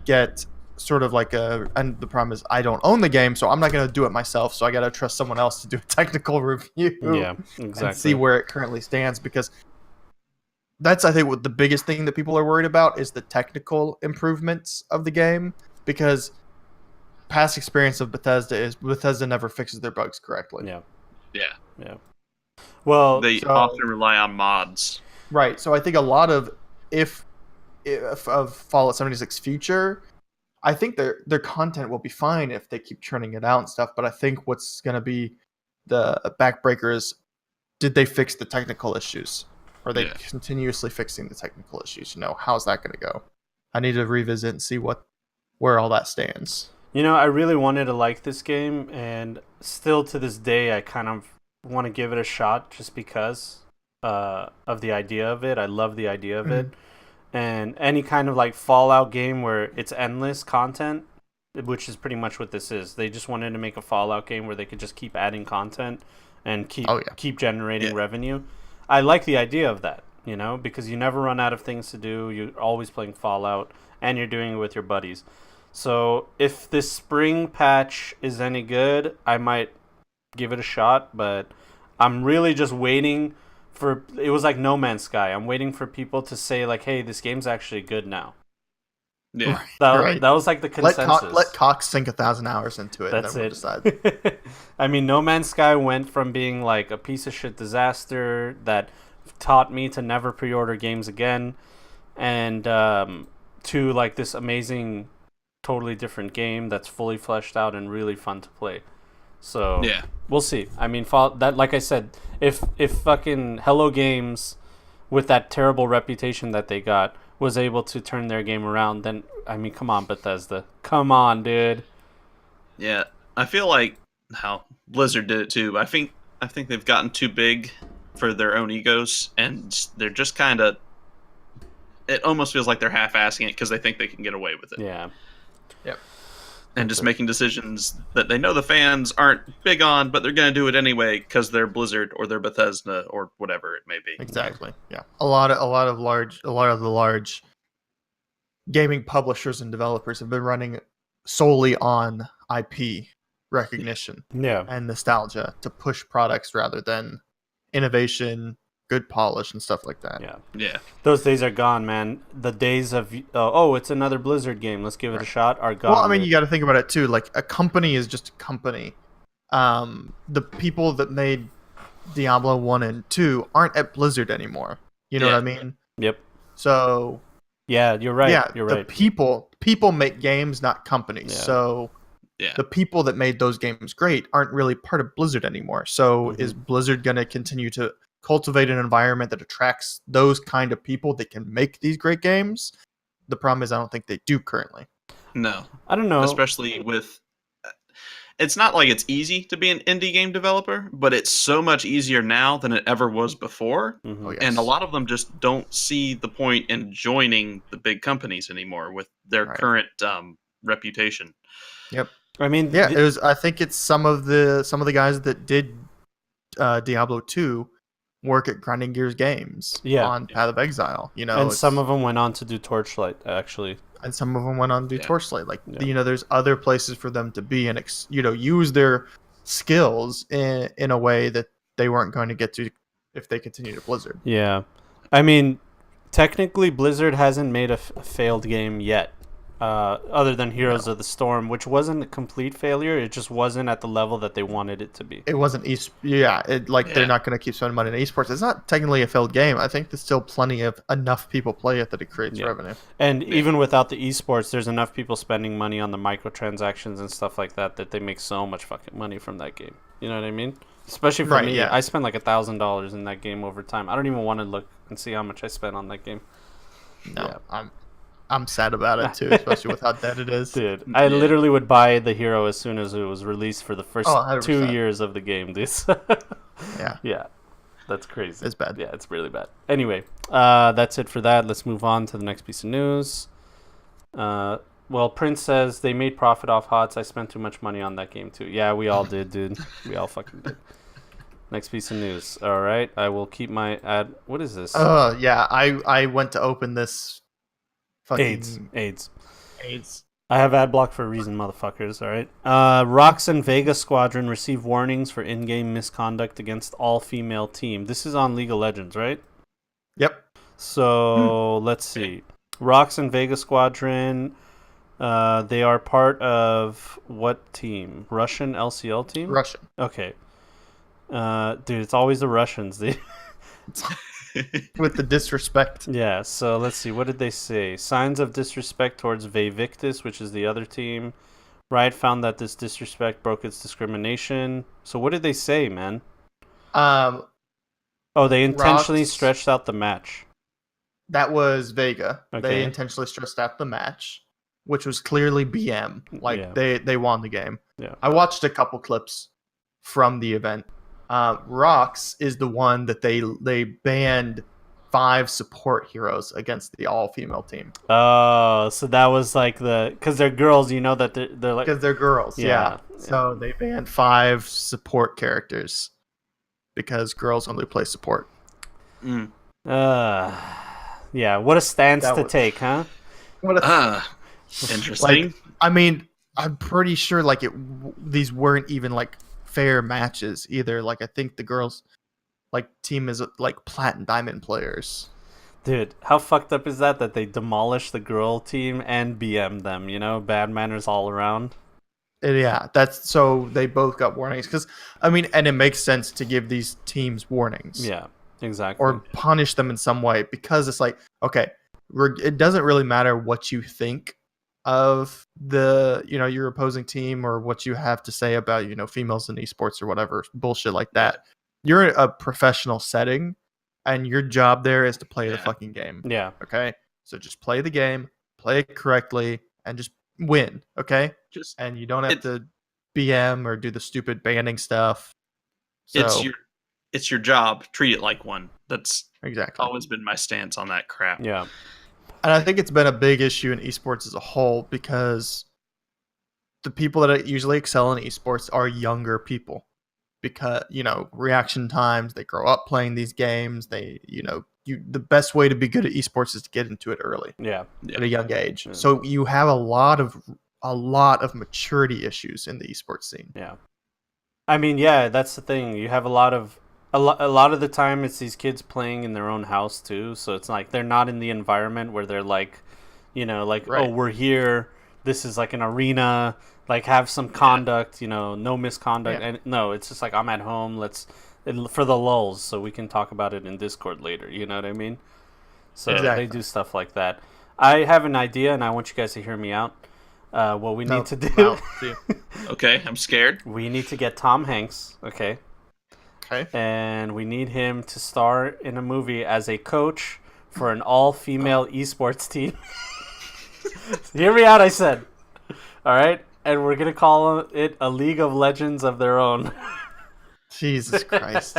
get sort of like and the problem is I don't own the game, so I'm not going to do it myself. So I got to trust someone else to do a technical review. Yeah, exactly. And see where it currently stands, because that's, I think, what the biggest thing that people are worried about is the technical improvements of the game, because past experience of Bethesda is Bethesda never fixes their bugs correctly. Yeah. Yeah. Yeah. Well, They often rely on mods. Right. So I think a lot of if of Fallout 76 future, I think their content will be fine if they keep churning it out and stuff. But I think what's going to be the backbreaker is, did they fix the technical issues? Are they continuously fixing the technical issues? How's that going to go? I need to revisit and see where all that stands. I really wanted to like this game, and still to this day, I kind of want to give it a shot just because of the idea of it. I love the idea of it. And any kind of like Fallout game where it's endless content, which is pretty much what this is. They just wanted to make a Fallout game where they could just keep adding content and keep generating revenue. I like the idea of that, because you never run out of things to do. You're always playing Fallout, and you're doing it with your buddies. So if this spring patch is any good, I might give it a shot, but I'm really just waiting for... It was like No Man's Sky. I'm waiting for people to say, like, hey, this game's actually good now. Yeah. That was like the consensus. Let Cox sink 1,000 hours into it. That's and then it. We'll decide. I mean, No Man's Sky went from being like a piece of shit disaster that taught me to never pre-order games again, and to like this amazing, totally different game that's fully fleshed out and really fun to play. So Yeah. we'll see. I mean, that, like I said, if fucking Hello Games, with that terrible reputation that they got, was able to turn their game around, then I mean, come on, Bethesda, come on, dude. Yeah. I feel like how Blizzard did it too. I think they've gotten too big for their own egos, and they're just kind of... It almost feels like they're half-assing it because they think they can get away with it. Yeah. Yep. And just making decisions that they know the fans aren't big on, but they're going to do it anyway because they're Blizzard or they're Bethesda or whatever it may be. Exactly. Yeah. A lot of the large gaming publishers and developers have been running solely on IP recognition Yeah. and nostalgia to push products rather than innovation, good polish, and stuff like that. Yeah. Yeah. Those days are gone, man. The days of it's another Blizzard game, let's give it a shot, are gone. Well, I mean, dude. you got to think about it too. Like, a company is just a company. The people that made Diablo 1 and 2 aren't at Blizzard anymore. You know what I mean? Yep. So Yeah, you're right. yeah, You're the right. people make games, not companies. Yeah. So Yeah. the people that made those games great aren't really part of Blizzard anymore. So Mhm. is Blizzard going to continue to cultivate an environment that attracts those kind of people that can make these great games. The problem is I don't think they do currently. No, I don't know. especially with. It's not like it's easy to be an indie game developer, but it's so much easier now than it ever was before. Mhm. Oh, yes. And a lot of them just don't see the point in joining the big companies anymore with their Right. current reputation. Yep. I mean, Yeah, it was. I think it's some of the guys that did Diablo 2 work at Grinding Gears Games on Path of Exile. You know, and some of them went on to do Torchlight, actually. and some of them went on to do Yeah. Torchlight. Like Yeah. you know, there's other places for them to be and use their skills in a way that they weren't going to get to if they continued at Blizzard. Yeah. I mean, technically, Blizzard hasn't made a failed game yet. Other than Heroes of the Storm, which wasn't a complete failure. It just wasn't at the level that they wanted it to be. It wasn't they're not going to keep spending money in esports. It's not technically a failed game. I think there's still plenty of enough people play it that it creates revenue. And even without the esports, there's enough people spending money on the microtransactions and stuff like that they make so much fucking money from that game. You know what I mean? Especially for me, I spent like $1,000 in that game over time. I don't even want to look and see how much I spent on that game. No, I'm sad about it too, especially with how dead it is. Dude, I literally would buy the hero as soon as it was released for the first 2 years of the game, dude. Yeah. That's crazy. It's bad. Yeah, it's really bad. Anyway, that's it for that. Let's move on to the next piece of news. Well, Prince says they made profit off HOTS. I spent too much money on that game too. Yeah, we all did, dude. We all fucking did. Next piece of news. All right, I will keep my ad. What is this? Yeah, I went to open this. Fucking AIDS. AIDS. I have ad block for a reason, motherfuckers. All right. Rox and Vega Squadron receive warnings for in-game misconduct against all-female team. This is on League of Legends, right? Yep. So let's see. Rox and Vega Squadron. They are part of what team? Russian LCL team? Russian. Okay. Dude, it's always the Russians. With the disrespect. Yeah, so let's see. What did they say? Signs of disrespect towards Vevictus, which is the other team. Riot found that this disrespect broke its discrimination. So what did they say, man? They intentionally stretched out the match. That was Vega. Okay. They intentionally stretched out the match, which was clearly BM. They won the game. Yeah. I watched a couple clips from the event. Rox is the one that they banned 5 support heroes against the all-female team. Oh, so that was like because they're girls, you know that they're like... Because they're girls, yeah. So they banned 5 support characters because girls only play support. Mm. Yeah, what a stance to take, huh? Interesting. I mean, I'm pretty sure these weren't even fair matches either. I think the girls team is plat and diamond players. Dude, how fucked up is that they demolished the girl team and BM them, bad manners all around. Yeah, that's so they both got warnings and it makes sense to give these teams warnings. Yeah, exactly. Or punish them in some way because it's okay, it doesn't really matter what you think of your opposing team or what you have to say about females in esports or whatever bullshit like that. You're in a professional setting and your job there is to play the fucking game. Yeah. Okay, so just play the game, play it correctly, and just win. Okay, and you don't have to BM or do the stupid banning stuff. So, it's your job. Treat it like one. That's exactly always been my stance on that crap. Yeah. And I think it's been a big issue in esports as a whole because the people that usually excel in esports are younger people because, reaction times, they grow up playing these games. They, the best way to be good at esports is to get into it early. Yeah. At a young age. Yeah. So you have a lot of maturity issues in the esports scene. Yeah. I mean, yeah, that's the thing. You have a lot of the time it's these kids playing in their own house too, so it's they're not in the environment where they're right. Oh, we're here, this is an arena, have some conduct, no misconduct. And no, it's just I'm at home, for the lulz, so we can talk about it in Discord later, you know what I mean? So They do stuff like that. I have an idea and I want you guys to hear me out. What we need to do Okay, I'm scared. We need to get Tom Hanks, okay? Okay. and we need him to star in a movie as a coach for an all-female esports team. Hear me out, I said. All right, and we're gonna call it a League of Legends of their own. Jesus Christ.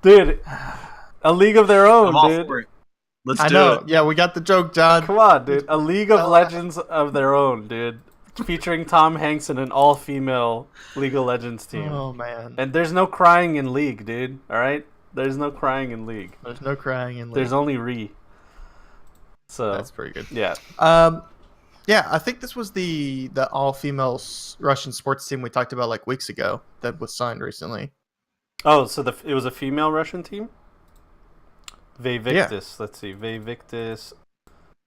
Dude, a league of their own, I'm all dude. for it. Let's I do know. it. Yeah, we got the joke, John. Come on, dude. A League of Legends of their own, dude. Featuring Tom Hanks in an all-female League of Legends team. Oh, man. And there's no crying in League, dude. All right? There's no crying in League. There's no crying in League. There's only Re. So That's pretty good. yeah. Yeah, I think this was the all-female Russian sports team we talked about like weeks ago that was signed recently. Oh, so it was a female Russian team? Vevictus. Yeah. Let's see. Vevictus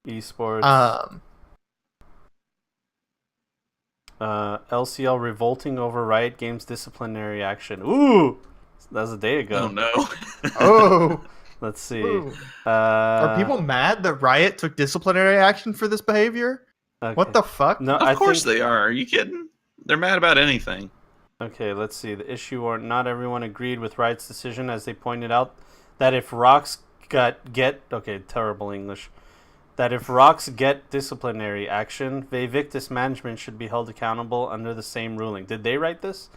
Esports. LCL revolting over Riot Games disciplinary action. Ooh! That was a day ago. Oh no. Oh. Let's see. Ooh. Are people mad that Riot took disciplinary action for this behavior? Okay. What the fuck? No, Of course they are. Are you kidding? They're mad about anything. Okay, let's see. The issue, or not everyone agreed with Riot's decision, as they pointed out that if Rocks terrible English. That if Rocks get disciplinary action, Vevictus management should be held accountable under the same ruling. Did they write this?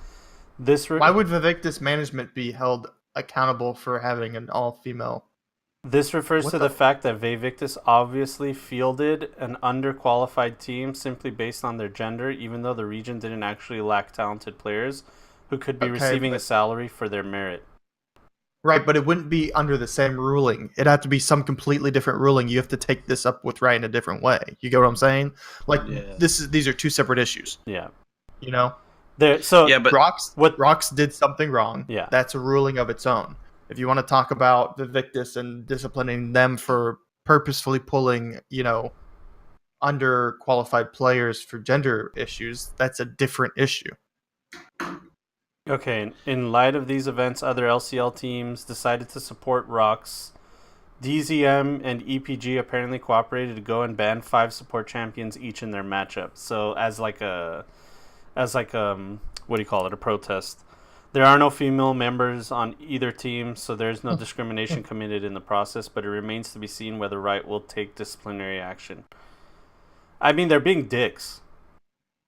Why would Vivictus management be held accountable for having an all-female? This refers to the fact that Vevictus obviously fielded an underqualified team simply based on their gender, even though the region didn't actually lack talented players who could be receiving a salary for their merit. Right, but it wouldn't be under the same ruling. It'd have to be some completely different ruling. You have to take this up with Riot in a different way. You get what I'm saying? Like these are two separate issues. Yeah. You know? But Rocks did something wrong. Yeah. That's a ruling of its own. If you want to talk about Vivictus and disciplining them for purposefully pulling, underqualified players for gender issues, that's a different issue. Okay, in light of these events, other LCL teams decided to support Rocks. DZM and EPG apparently cooperated to go and ban 5 support champions each in their matchup. So a protest. There are no female members on either team, so there's no discrimination committed in the process, but it remains to be seen whether Riot will take disciplinary action. I mean, they're being dicks.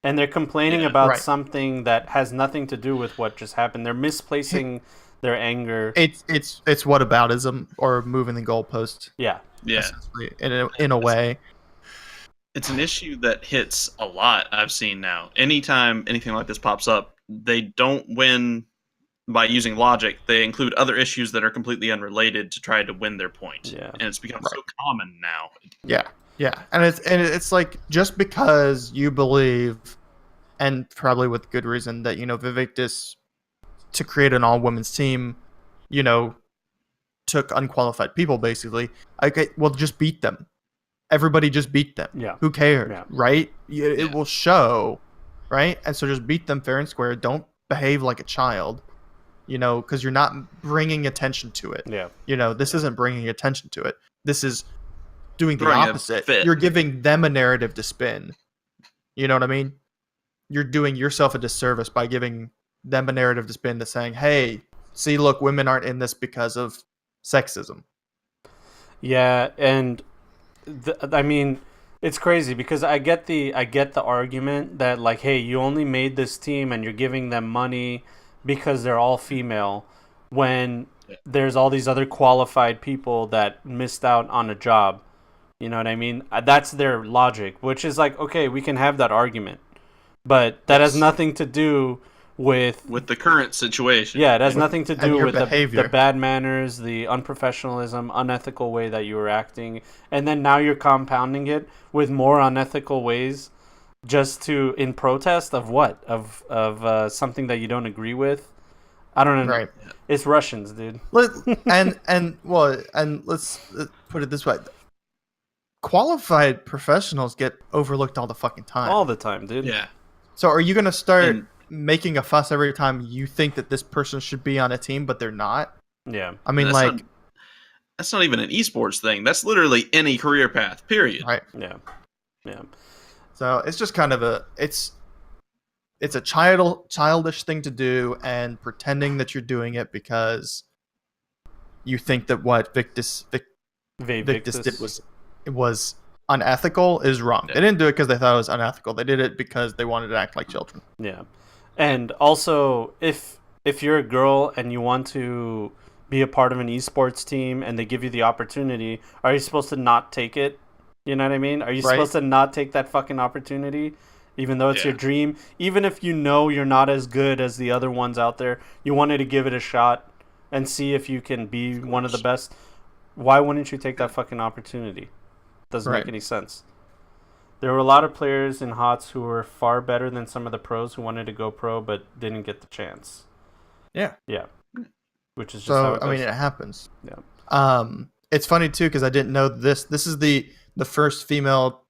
And they're complaining about something that has nothing to do with what just happened. They're misplacing their anger. It's whataboutism or moving the goalpost. Yeah. In a way. It's an issue that hits a lot, I've seen now. Anytime anything like this pops up, they don't win by using logic. They include other issues that are completely unrelated to try to win their point. Yeah. And it's become so common now. Yeah, and it's like, just because you believe, and probably with good reason, that Vivictus, to create an all-women's team, took unqualified people basically. Okay, well, just beat them. Everybody just beat them. Yeah. Who cares, Yeah. right? It will show, right? And so just beat them fair and square. Don't behave like a child, because you're not bringing attention to it. Yeah. This isn't bringing attention to it. This is doing the Throwing a opposite. fit. You're giving them a narrative to spin. You know what I mean? You're doing yourself a disservice by giving them a narrative to spin, to saying, "Hey, see, look, women aren't in this because of sexism." Yeah, and I mean, it's crazy because I get the argument that, like, hey, you only made this team and you're giving them money because they're all female, when there's all these other qualified people that missed out on a job. You know what I mean? That's their logic, which is like, okay, we can have that argument, but that has nothing to do with the current situation. Yeah, it has nothing to do with the bad manners, the unprofessionalism, unethical way that you were acting, and then now you're compounding it with more unethical ways, just in protest of what? Of something that you don't agree with. I don't know. Right. It's Russians, dude. And let's put it this way. Qualified professionals get overlooked all the fucking time. All the time, dude. Yeah. So are you going to start making a fuss every time you think that this person should be on a team, but they're not? Yeah. I mean, that's not even an esports thing. That's literally any career path, period. Right. Yeah. Yeah. So it's just kind of it's a childish thing to do, and pretending that you're doing it because you think that what Victus did was unethical is wrong. Yeah. They didn't do it because they thought it was unethical. They did it because they wanted to act like children. Yeah. And also, if you're a girl and you want to be a part of an esports team and they give you the opportunity, are you supposed to not take it? You know what I mean? Are you supposed to not take that fucking opportunity? Even though it's your dream? Even if you know you're not as good as the other ones out there, you wanted to give it a shot and see if you can be one of the best. Why wouldn't you take that fucking opportunity? Doesn't make any sense. There were a lot of players in HOTS who were far better than some of the pros who wanted to go pro but didn't get the chance. Yeah. Yeah. Which is just how it goes. I mean, it happens. Yeah. It's funny too because I didn't know this. This is the first female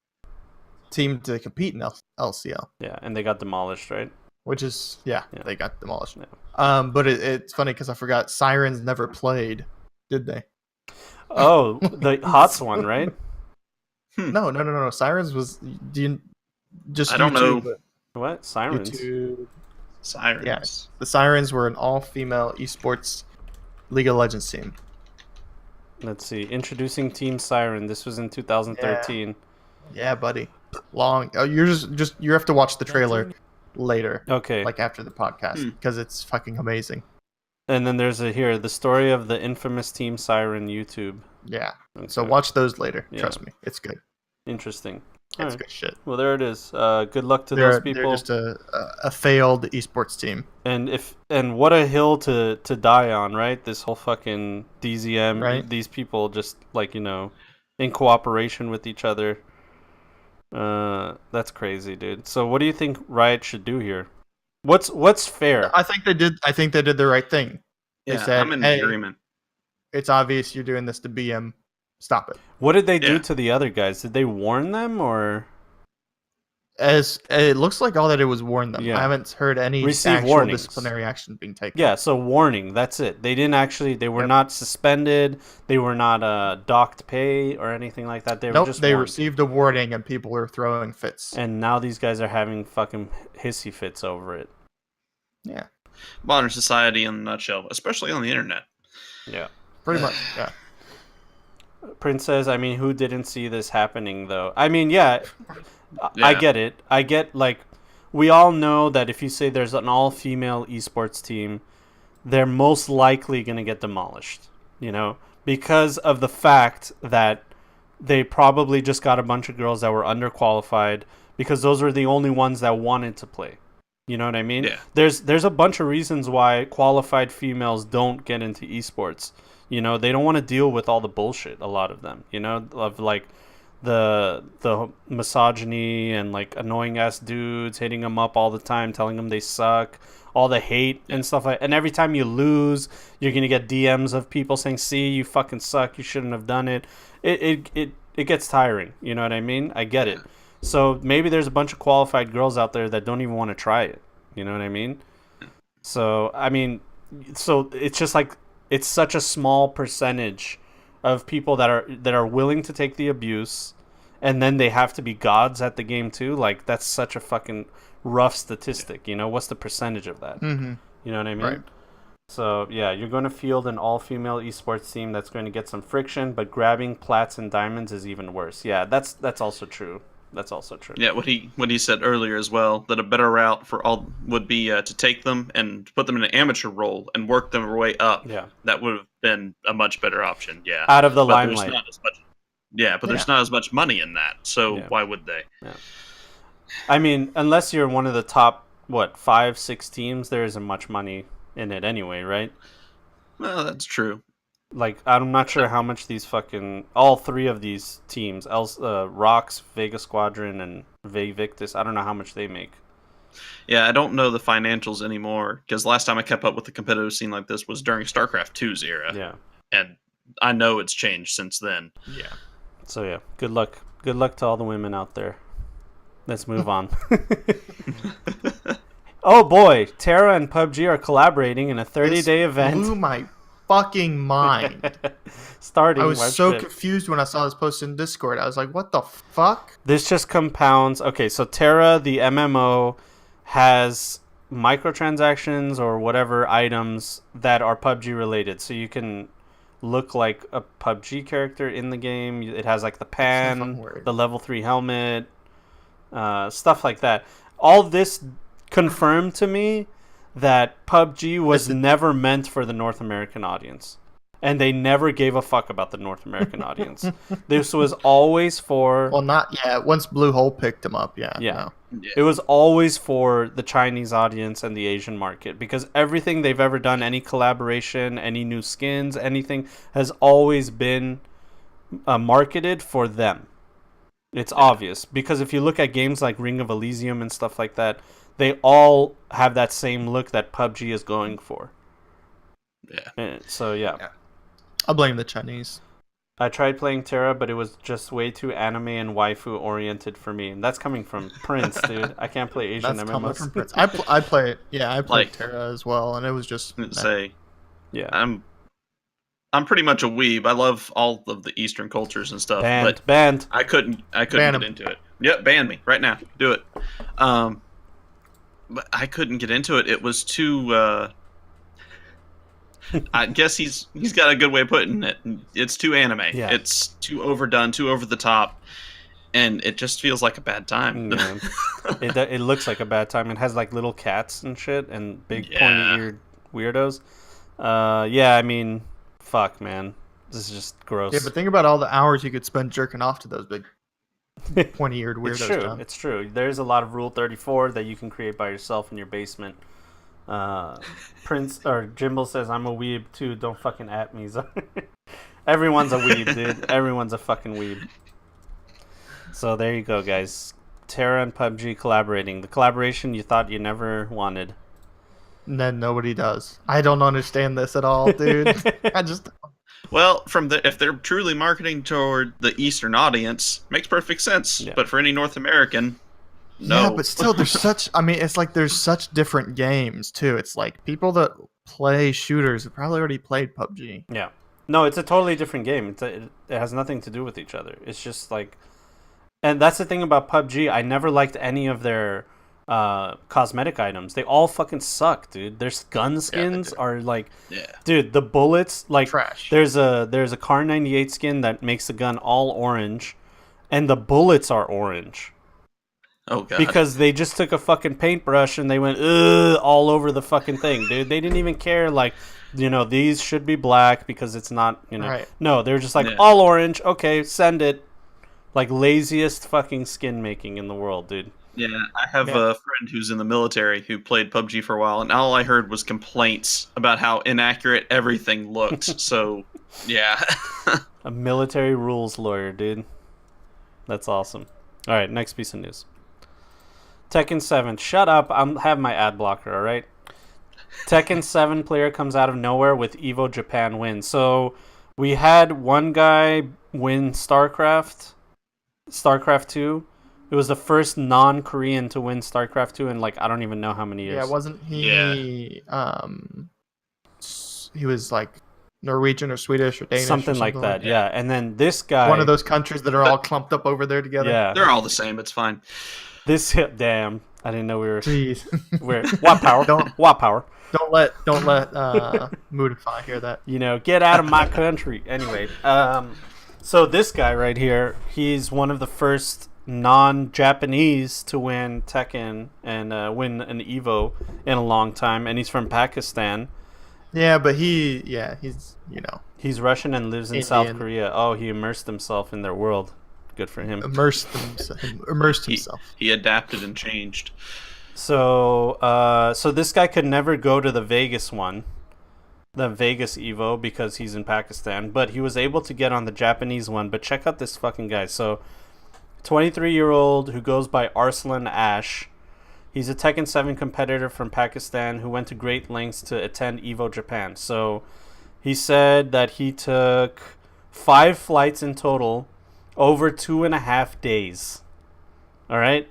team to compete in LCL. Yeah, and they got demolished, right? Which is they got demolished. Yeah. But it's funny because I forgot Sirens never played, did they? Oh, the HOTS one, right? No. Sirens was just I don't YouTube, know. What? Sirens? YouTube. Sirens. Yes, the Sirens were an all-female esports League of Legends team. Let's see. Introducing Team Siren. This was in 2013. Yeah, buddy. Long. Oh, you have to watch the trailer later. Okay. Like after the podcast because it's fucking amazing. And then there's the story of the infamous Team Siren YouTube. Yeah. Okay. So watch those later. Yeah. Trust me, it's good. Interesting. It's good shit. Well, there it is. Good luck to those people. They're just a failed esports team. And what a hill to die on, right? This whole fucking DZM. Right. These people just in cooperation with each other. That's crazy, dude. So what do you think Riot should do here? What's fair? I think they did the right thing. They said, I'm in hey, agreement. It's obvious you're doing this to BM. Stop it. What did they do to the other guys? Did they warn them or? As it looks like all that it was warn them. Yeah. I haven't heard any actual warnings. disciplinary action being taken. Yeah, so warning. That's it. They didn't actually. They were not suspended. They were not docked pay or anything like that. They were just. They warned. received a warning and people were throwing fits. And now these guys are having fucking hissy fits over it. Yeah. Modern society in a nutshell, especially on the internet. Yeah. Pretty much. Yeah. Prince says, I mean, who didn't see this happening though? I mean, yeah. I get it. I get, we all know that if you say there's an all-female esports team, they're most likely going to get demolished, because of the fact that they probably just got a bunch of girls that were underqualified because those were the only ones that wanted to play. You know what I mean? Yeah. There's a bunch of reasons why qualified females don't get into esports. They don't want to deal with all the bullshit, a lot of them, of the misogyny and annoying ass dudes hitting them up all the time, telling them they suck, all the hate and stuff and every time you lose, you're gonna get DMs of people saying, "See, you fucking suck. You shouldn't have done it." It gets tiring. You know what I mean? I get it. So maybe there's a bunch of qualified girls out there that don't even want to try it. You know what I mean? So I mean, it's just it's such a small percentage of people that are willing to take the abuse, and then they have to be gods at the game too. That's such a fucking rough statistic. What's the percentage of that? Mm-hmm. You know what I mean? Right. So yeah, you're going to field an all-female esports team that's going to get some friction, but grabbing plats and diamonds is even worse. Yeah, that's also true. That's also true. Yeah, what he said earlier as well, that a better route for all would be to take them and put them in an amateur role and work their way up. Yeah, that would have been a much better option. Yeah, out of the but limelight. There's not as much money in that, so why would they? Yeah. I mean, unless you're one of the top 5-6 teams, there isn't much money in it anyway, right? Well, that's true. I'm not sure how much all three of these teams, Rox, Vega Squadron, and Victus, I don't know how much they make. Yeah, I don't know the financials anymore, because last time I kept up with the competitive scene like this was during StarCraft 2's era. Yeah. And I know it's changed since then. Yeah. So yeah, good luck. Good luck to all the women out there. Let's move on. Oh boy, Terra and PUBG are collaborating in a 30-day event. Blew my fucking mind. Starting. I was so confused when I saw this post in Discord. I was like, what the fuck? This just compounds. Okay, so Terra, the MMO, has microtransactions or whatever items that are PUBG related. So you can look like a PUBG character in the game. It has like the pan, the level 3 helmet, stuff like that. All this confirmed to me that PUBG was never meant for the North American audience. And they never gave a fuck about the North American audience. This was always for... Well, not yet. Once Blue Hole picked them up, yeah. Yeah. No. It was always for the Chinese audience and the Asian market. Because everything they've ever done, any collaboration, any new skins, anything, has always been marketed for them. It's obvious. Because if you look at games like Ring of Elysium and stuff like that, they all have that same look that PUBG is going for. Yeah. So, yeah. I blame the Chinese. I tried playing Terra, but it was just way too anime and waifu oriented for me. And that's coming from Prince, dude. I can't play Asian That's MMOs. coming from Prince. I play it. Yeah, I played Terra as well, and it was just... Yeah. I'm pretty much a weeb. I love all of the Eastern cultures and stuff. Banned. I couldn't get into it. Yep, ban me right now. Do it. But I couldn't get into it. It was too... I guess he's got a good way of putting it. It's too anime. Yeah. It's too overdone, too over the top, and it just feels like a bad time. Yeah. It looks like a bad time. It has like little cats and shit and big pointy-eared weirdos. Yeah, I mean, fuck, man. This is just gross. Yeah, but think about all the hours you could spend jerking off to those big pointy-eared weirdos. It's true. John. It's true. There's a lot of Rule 34 that you can create by yourself in your basement. Prince or Jimble says I'm a weeb too. Don't fucking at me. Everyone's a weeb, dude. Everyone's a fucking weeb. So there you go, guys. Terra and PUBG collaborating. The collaboration you thought you never wanted. And then nobody does. I don't understand this at all, dude. I just... Well, if they're truly marketing toward the Eastern audience, makes perfect sense. Yeah. But for any North American, no. Yeah, but still, there's such... I mean, it's like there's such different games, too. It's like people that play shooters have probably already played PUBG. Yeah. No, it's a totally different game. It has nothing to do with each other. It's just like... And that's the thing about PUBG. I never liked any of their cosmetic items. They all fucking suck, dude. Their gun skins are like... Yeah. Dude, the bullets... like trash. There's a Car 98 skin that makes the gun all orange, and the bullets are orange. Oh, God. Because they just took a fucking paintbrush and they went all over the fucking thing, dude. They didn't even care, like, you know, these should be black because it's not, you know. Right. No, they're just like, all orange. Okay, send it. Like, laziest fucking skin making in the world, dude. Yeah, I have a friend who's in the military who played PUBG for a while, and all I heard was complaints about how inaccurate everything looked. So, yeah. A military rules lawyer, dude. That's awesome. All right, next piece of news. Tekken 7. Shut up. I'm have my ad blocker, all right? Tekken 7 player comes out of nowhere with Evo Japan win. So we had one guy win StarCraft 2. It was the first non-Korean to win StarCraft 2 in, like, I don't even know how many years. Yeah, wasn't he... he was, like, Norwegian or Swedish or Danish something or like that, yeah. And then this guy... One of those countries that are all clumped up over there together. Yeah. They're all the same. It's fine. Damn. I didn't know we were... Jeez. We're... Watt power. Watt power. Don't let Moodify hear that. You know, get out of my country. Anyway, so this guy right here, he's one of the first non-Japanese to win Tekken and win an Evo in a long time, and he's from Pakistan. Yeah, but he's, you know. He's Russian and lives in South Korea. Oh, he immersed himself in their world. Good for him. Immersed himself. He adapted and changed. So this guy could never go to the Vegas one, the Vegas Evo, because he's in Pakistan. But he was able to get on the Japanese one. But check out this fucking guy. So, 23-year-old who goes by Arslan Ash. He's a Tekken 7 competitor from Pakistan who went to great lengths to attend Evo Japan. So, he said that he took 5 flights in total over 2.5 days. All right?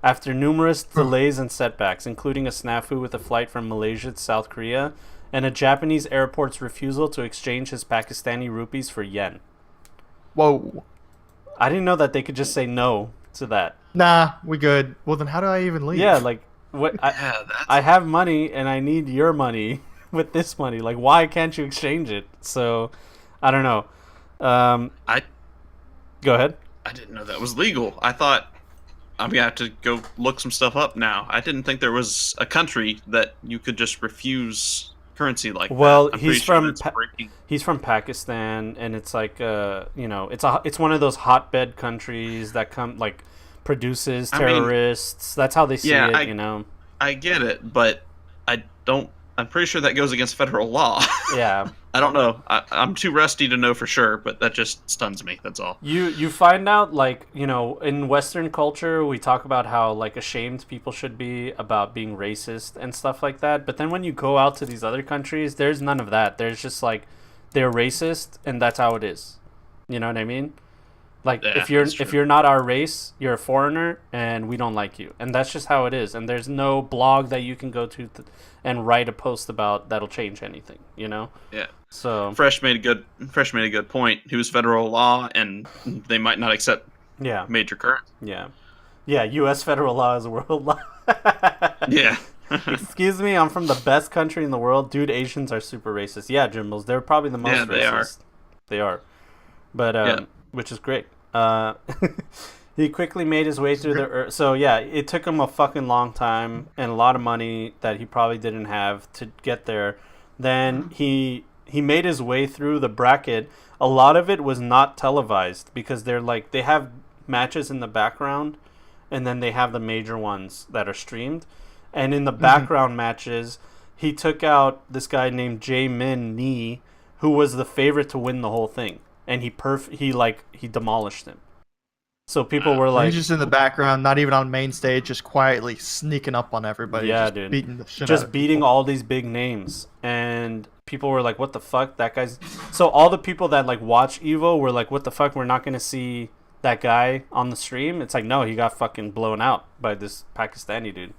After numerous delays and setbacks, including a snafu with a flight from Malaysia to South Korea, and a Japanese airport's refusal to exchange his Pakistani rupees for yen. Whoa. I didn't know that they could just say no to that. Nah, we good. Well, then how do I even leave? Yeah, like, what Yeah, that's I have money and I need your money with this money. Like, why can't you exchange it? So, I don't know. I Go ahead. I didn't know that was legal. I thought I'm gonna have to go look some stuff up now. I didn't think there was a country that you could just refuse currency like Well, that. I'm pretty sure that's he's from Pakistan, and it's like it's one of those hotbed countries that produces I mean, terrorists. That's how they see yeah, it. I get it, but I don't. I'm pretty sure that goes against federal law. Yeah. I don't know. I'm too rusty to know for sure, but that just stuns me. That's all. You find out, like, in Western culture, we talk about how, like, ashamed people should be about being racist and stuff like that. But then when you go out to these other countries, there's none of that. There's just, like, they're racist, and that's how it is. You know what I mean? Like, Yeah, if you're not our race, you're a foreigner, and we don't like you. And that's just how it is. And there's no blog that you can go to and write a post about that'll change anything, Yeah. So Fresh made a good point. He was federal law, and they might not accept yeah, major currency. yeah. U.S. federal law is world law. Yeah. Excuse me, I'm from the best country in the world, dude. Asians are super racist. Yeah, Jimbles, they're probably the most Yeah, they are. racist. They are, but which is great. He quickly made his way through the. So yeah, it took him a fucking long time and a lot of money that he probably didn't have to get there. Then he made his way through the bracket. A lot of it was not televised because they have matches in the background, and then they have the major ones that are streamed. And in the background matches, he took out this guy named Jae-min Lee, who was the favorite to win the whole thing, and he demolished him. So people were like, he's just in the background, not even on main stage, just quietly sneaking up on everybody. Yeah, just dude. beating the shit just out of beating people. all these big names, and people were like, "What the fuck? That guy's." So all the people that like watch Evo were like, "What the fuck? We're not gonna see that guy on the stream." It's like, no, he got fucking blown out by this Pakistani dude,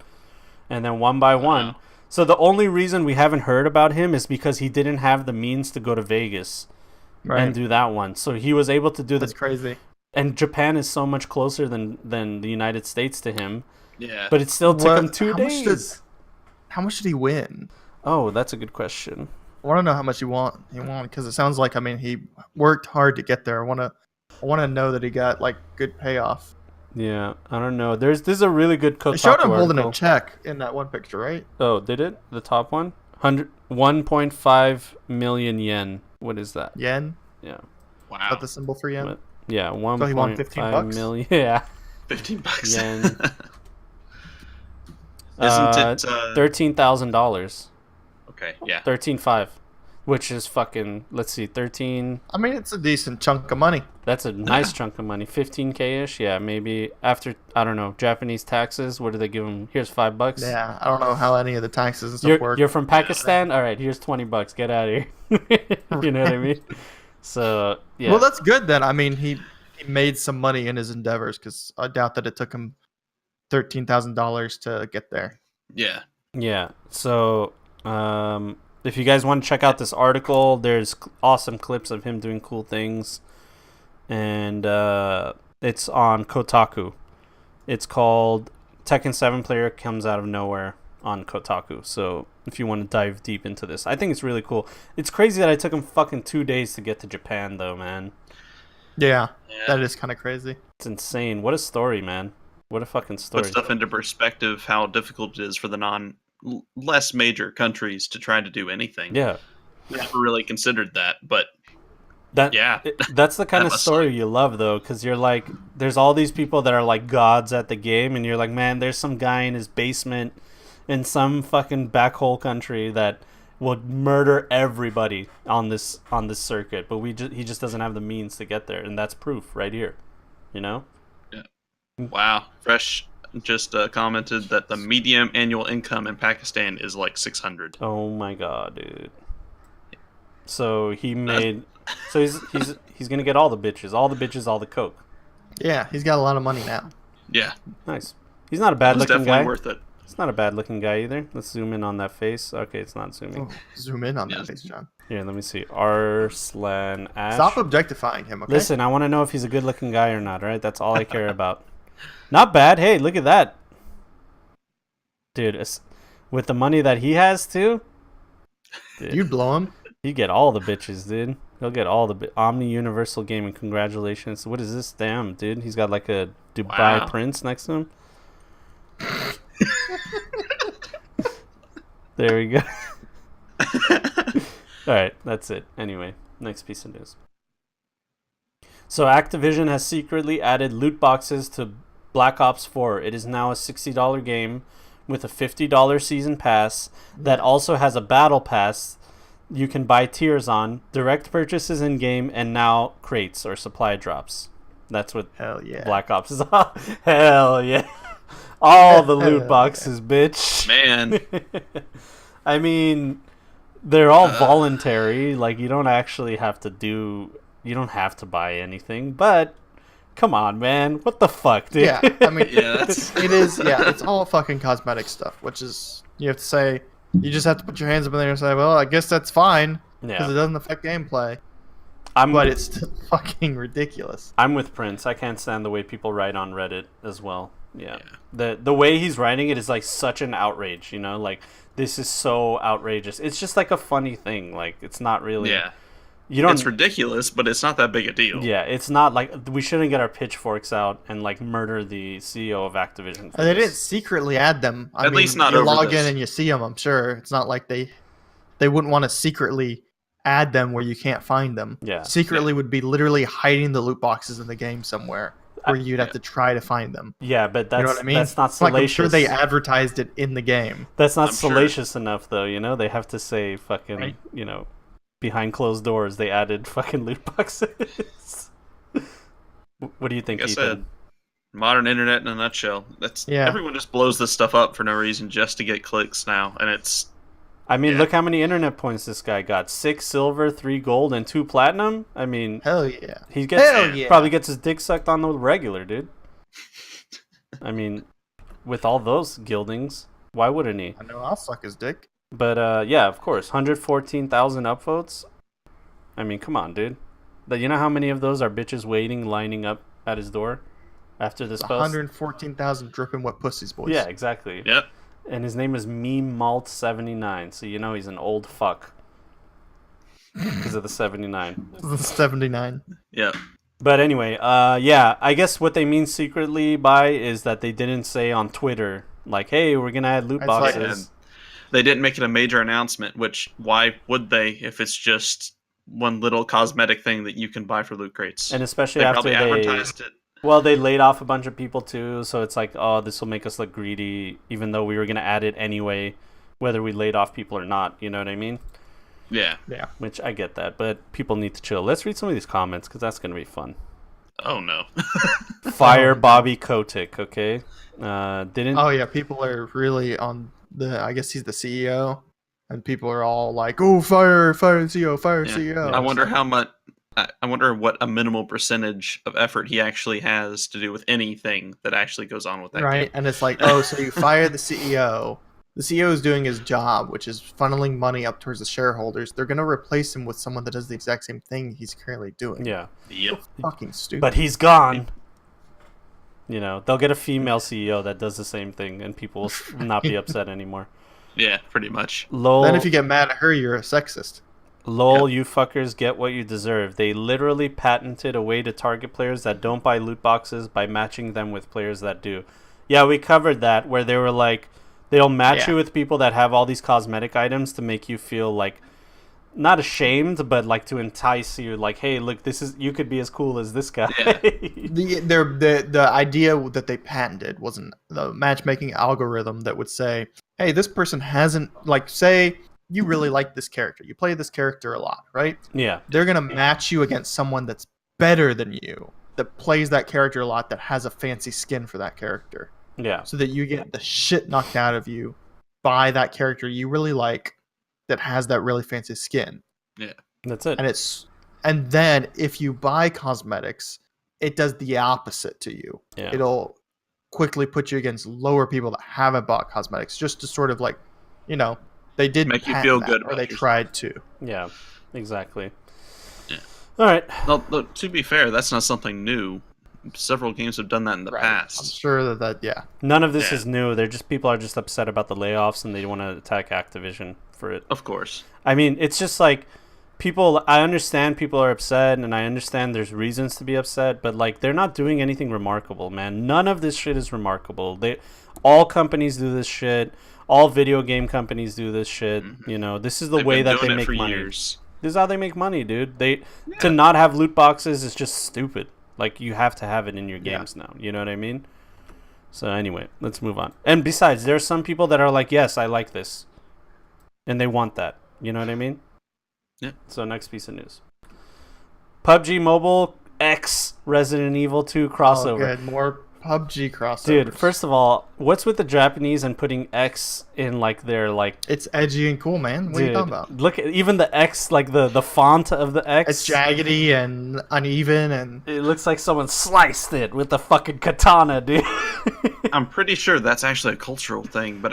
and then one by one. Wow. So the only reason we haven't heard about him is because he didn't have the means to go to Vegas and do that one. So he was able to do That's crazy. And Japan is so much closer than the United States to him. Yeah. But it still took him 2 how much days. How much did he win? Oh, that's a good question. I want to know how much he won because it sounds like he worked hard to get there. I want to know that he got like good payoff. Yeah, I don't know. This is a really good Kotaku They showed him holding article. a check in that one picture, right? Oh, did it? The top one? 1.5 million yen. What is that? Yen? Yeah. Is Wow. that the symbol for yen? What? Yeah, So he won 15 1.5 bucks? million. Yeah. $15. Yen. Isn't it? $13,000. Okay. Yeah. 13.5, which is fucking. Let's see, 13. I mean, it's a decent chunk of money. That's a nice chunk of money. 15K ish. Yeah, maybe after, I don't know, Japanese taxes. What do they give them? Here's $5. Yeah, I don't know how any of the taxes and stuff work. You're from Pakistan. All right, here's $20. Get out of here. You know what I mean? So yeah. Well, that's good then. I mean, he made some money in his endeavors because I doubt that it took him $13,000 to get there. Yeah. Yeah. So, if you guys want to check out this article, there's awesome clips of him doing cool things, and it's on Kotaku. It's called Tekken 7 player comes out of nowhere on Kotaku. So if you want to dive deep into this, I think it's really cool. It's crazy that it took him fucking 2 days to get to Japan, though, man. Yeah, Yeah. that is kind of crazy. It's insane. What a story, man. What a fucking story. Put stuff into perspective how difficult it is for the less major countries to try to do anything. Yeah. Never really considered that, but yeah. That's the kind That of must story you love, though, because you're like, there's all these people that are like gods at the game, and you're like, man, there's some guy in his basement in some fucking backhole country that would murder everybody on this circuit, but he just doesn't have the means to get there, and that's proof right here, you know? Wow. Fresh just commented that the median annual income in Pakistan is like 600. Oh my god, dude. So he made. So he's gonna get all the bitches, all the coke. Yeah, he's got a lot of money now. Yeah. Nice. He's not a bad It's looking definitely guy. worth it. It's not a bad looking guy either. Let's zoom in on that face. Okay, it's not zooming. Oh, zoom in on Yeah. that face, John. Here, let me see. Arslan Ash. Stop objectifying him, okay? Listen, I want to know if he's a good looking guy or not. All right, that's all I care about. Not bad. Hey, look at that. dude, with the money that he has too, dude, You'd blow him. you get all the bitches, dude. He'll get all the Omni Universal Gaming. Congratulations. What is this? Damn, dude. He's got like a Dubai prince next to him. There we go. All right, that's it. Anyway, next piece of news. So Activision has secretly added loot boxes to Black Ops 4. It is now a $60 game with a $50 season pass that also has a battle pass you can buy tiers on, direct purchases in game, and now crates or supply drops. That's what Hell yeah. Black Ops is. Hell yeah. All the loot boxes, bitch. Man. I mean, they're all voluntary. Like, you don't actually have to buy anything, but come on, man. What the fuck, dude? Yeah, I mean, Yeah, it's all fucking cosmetic stuff, which is, you have to say, you just have to put your hands up in there and say, well, I guess that's fine, because it doesn't affect gameplay. But it's still fucking ridiculous. I'm with Prince. I can't stand the way people write on Reddit as well. Yeah. The way he's writing it is like such an outrage, you know? Like, this is so outrageous. It's just like a funny thing. Like, it's not really... Yeah. You don't... It's ridiculous, but it's not that big a deal. Yeah, it's not like... We shouldn't get our pitchforks out and, like, murder the CEO of Activision. They didn't secretly add them. At least not you over log this. in and you see them, I'm sure. It's not like they wouldn't want to secretly add them where you can't find them. Yeah. Secretly would be literally hiding the loot boxes in the game somewhere where you'd have to try to find them. Yeah, but that's, you know what I mean? That's not It's like, salacious. I'm sure they advertised it in the game. That's not I'm sure. salacious enough, though, you know? They have to say fucking, Right. you know, behind closed doors, they added fucking loot boxes. What do you think, Like I Ethan? said, modern internet in a nutshell. Yeah. Everyone just blows this stuff up for no reason just to get clicks now, and it's I mean, look how many internet points this guy got. 6 silver, 3 gold, and 2 platinum. I mean, Hell yeah. he gets Hell yeah. probably gets his dick sucked on the regular, dude. I mean, with all those gildings, why wouldn't he? I know I'll suck his dick. But yeah, of course, 114,000 upvotes. I mean, come on, dude. You know how many of those are bitches waiting, lining up at his door after this post? 114,000 dripping wet pussies, boys. Yeah, exactly. yep. And his name is Meme Malt 79, so you know he's an old fuck because of the 79. 79. Yep. But anyway, yeah, I guess what they mean secretly by is that they didn't say on Twitter, like, hey, we're gonna add loot It's like- boxes. They didn't make it a major announcement, which why would they if it's just one little cosmetic thing that you can buy for loot crates? And especially They after probably advertised it. well, they laid off a bunch of people too, so it's like, oh, this will make us look greedy, even though we were gonna add it anyway, whether we laid off people or not. You know what I mean? Yeah. Yeah. Which I get that, but people need to chill. Let's read some of these comments because that's gonna be fun. Oh no. Fire Bobby Kotick, okay? Didn't Oh yeah, people are really on I guess he's the CEO, and people are all like, "Oh, fire the CEO, fire Yeah. CEO." I wonder how much. I wonder what a minimal percentage of effort he actually has to do with anything that actually goes on with that right? game. And it's like, oh, so you fire the CEO. The CEO is doing his job, which is funneling money up towards the shareholders. They're gonna replace him with someone that does the exact same thing he's currently doing. yeah. Yep. Fucking stupid. But he's gone. You know, they'll get a female CEO that does the same thing, and people will not be upset anymore. Yeah, pretty much. Lol, Then if you get mad at her, you're a sexist. lol, you fuckers get what you deserve. They literally patented a way to target players that don't buy loot boxes by matching them with players that do. Yeah, we covered that, where they were like, they'll match Yeah. you with people that have all these cosmetic items to make you feel like, not ashamed, but like to entice you, like, hey, look, you could be as cool as this guy. Yeah. The idea that they patented wasn't the matchmaking algorithm that would say, hey, this person hasn't, like, say you really like this character, you play this character a lot, right? Yeah. They're gonna match you against someone that's better than you, that plays that character a lot, that has a fancy skin for that character, Yeah. so that you get the shit knocked out of you by that character you really like that has that really fancy skin. That's it. And then if you buy cosmetics, it does the opposite to you. Yeah. It'll quickly put you against lower people that haven't bought cosmetics, just to sort of like, you know, they did Make you patent feel that, good or about they yourself. tried to. Yeah, exactly. Yeah. All right. Well, look, to be fair, that's not something new. several games have done that in the Right. I'm past. sure that yeah. None of this Yeah. is new. People are just upset about the layoffs and they want to attack Activision for it. Of course. I mean, it's just like people. I understand people are upset, and I understand there's reasons to be upset, but like they're not doing anything remarkable, man. None of this shit is remarkable. All companies do this shit. All video game companies do this shit. You know, this is the They've way been that they doing it make for money. years. This is how they make money, dude. To not have loot boxes is just stupid. Like you have to have it in your games now. You know what I mean? So anyway, let's move on. And besides, there are some people that are like, yes, I like this, and they want that. You know what I mean? Yeah. So next piece of news: PUBG Mobile X Resident Evil 2 crossover. Oh, good. More PUBG crossovers. Dude, first of all, what's with the Japanese and putting X in like their like? It's edgy and cool, man. What are you talking about? Look at even the X, like the font of the X. It's jaggedy and uneven, and It looks like someone sliced it with the fucking katana, dude. I'm pretty sure that's actually a cultural thing, but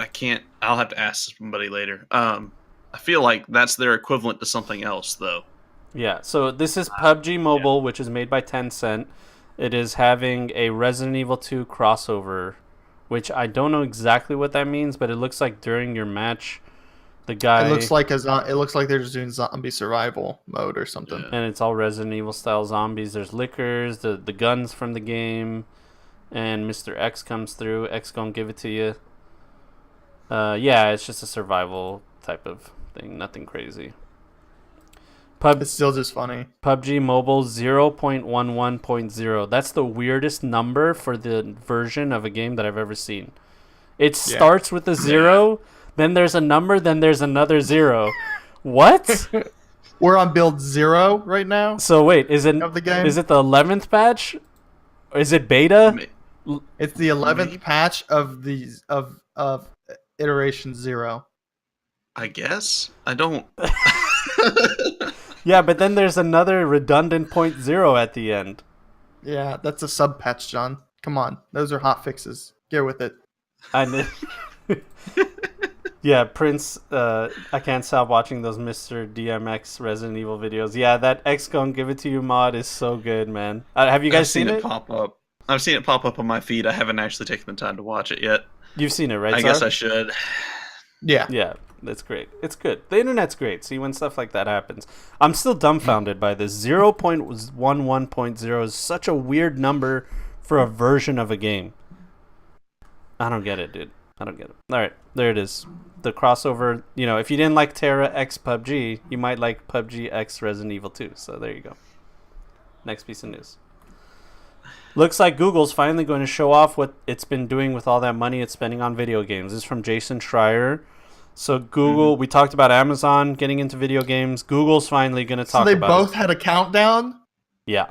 I'll have to ask somebody later. I feel like that's their equivalent to something else, though. Yeah, so this is PUBG Mobile, which is made by Tencent. It is having a Resident Evil 2 crossover, which I don't know exactly what that means, but it looks like during your match, the guy... it looks like they're just doing zombie survival mode or something. And it's all Resident Evil style zombies. There's liquors, the guns from the game, and Mr. X comes through. X gonna give it to you. Yeah, it's just a survival type of thing. Nothing crazy. It's still just funny. PUBG Mobile 0.11.0. That's the weirdest number for the version of a game that I've ever seen. It starts with a 0, then there's a number, then there's another 0. What? We're on build 0 right now. So wait, is it Of the game? is it the 11th patch? Or is it beta? It's the 11th patch of these of iteration 0. I guess. I don't. Yeah, but then there's another redundant .0 at the end. Yeah, that's a sub patch, John. Come on, those are hot fixes. Get with it. And yeah, Prince. I can't stop watching those Mr. DMX Resident Evil videos. Yeah, that X Gon Give It To You mod is so good, man. Have you guys I've seen it? pop up. I've seen it pop up on my feed. I haven't actually taken the time to watch it yet. You've seen it, right? I guess Zara? I should. Yeah. Yeah, that's great. It's good. The internet's great. See, when stuff like that happens. I'm still dumbfounded by this. 0.11.0 is such a weird number for a version of a game. I don't get it, dude. I don't get it. All right, there it is. The crossover. You know, if you didn't like Terra X PUBG, you might like PUBG X Resident Evil 2. So there you go. Next piece of news. Looks like Google's finally going to show off what it's been doing with all that money it's spending on video games. This is from Jason Schreier. So Google, we talked about Amazon getting into video games. Google's finally going to talk about So they both had a countdown? Yeah.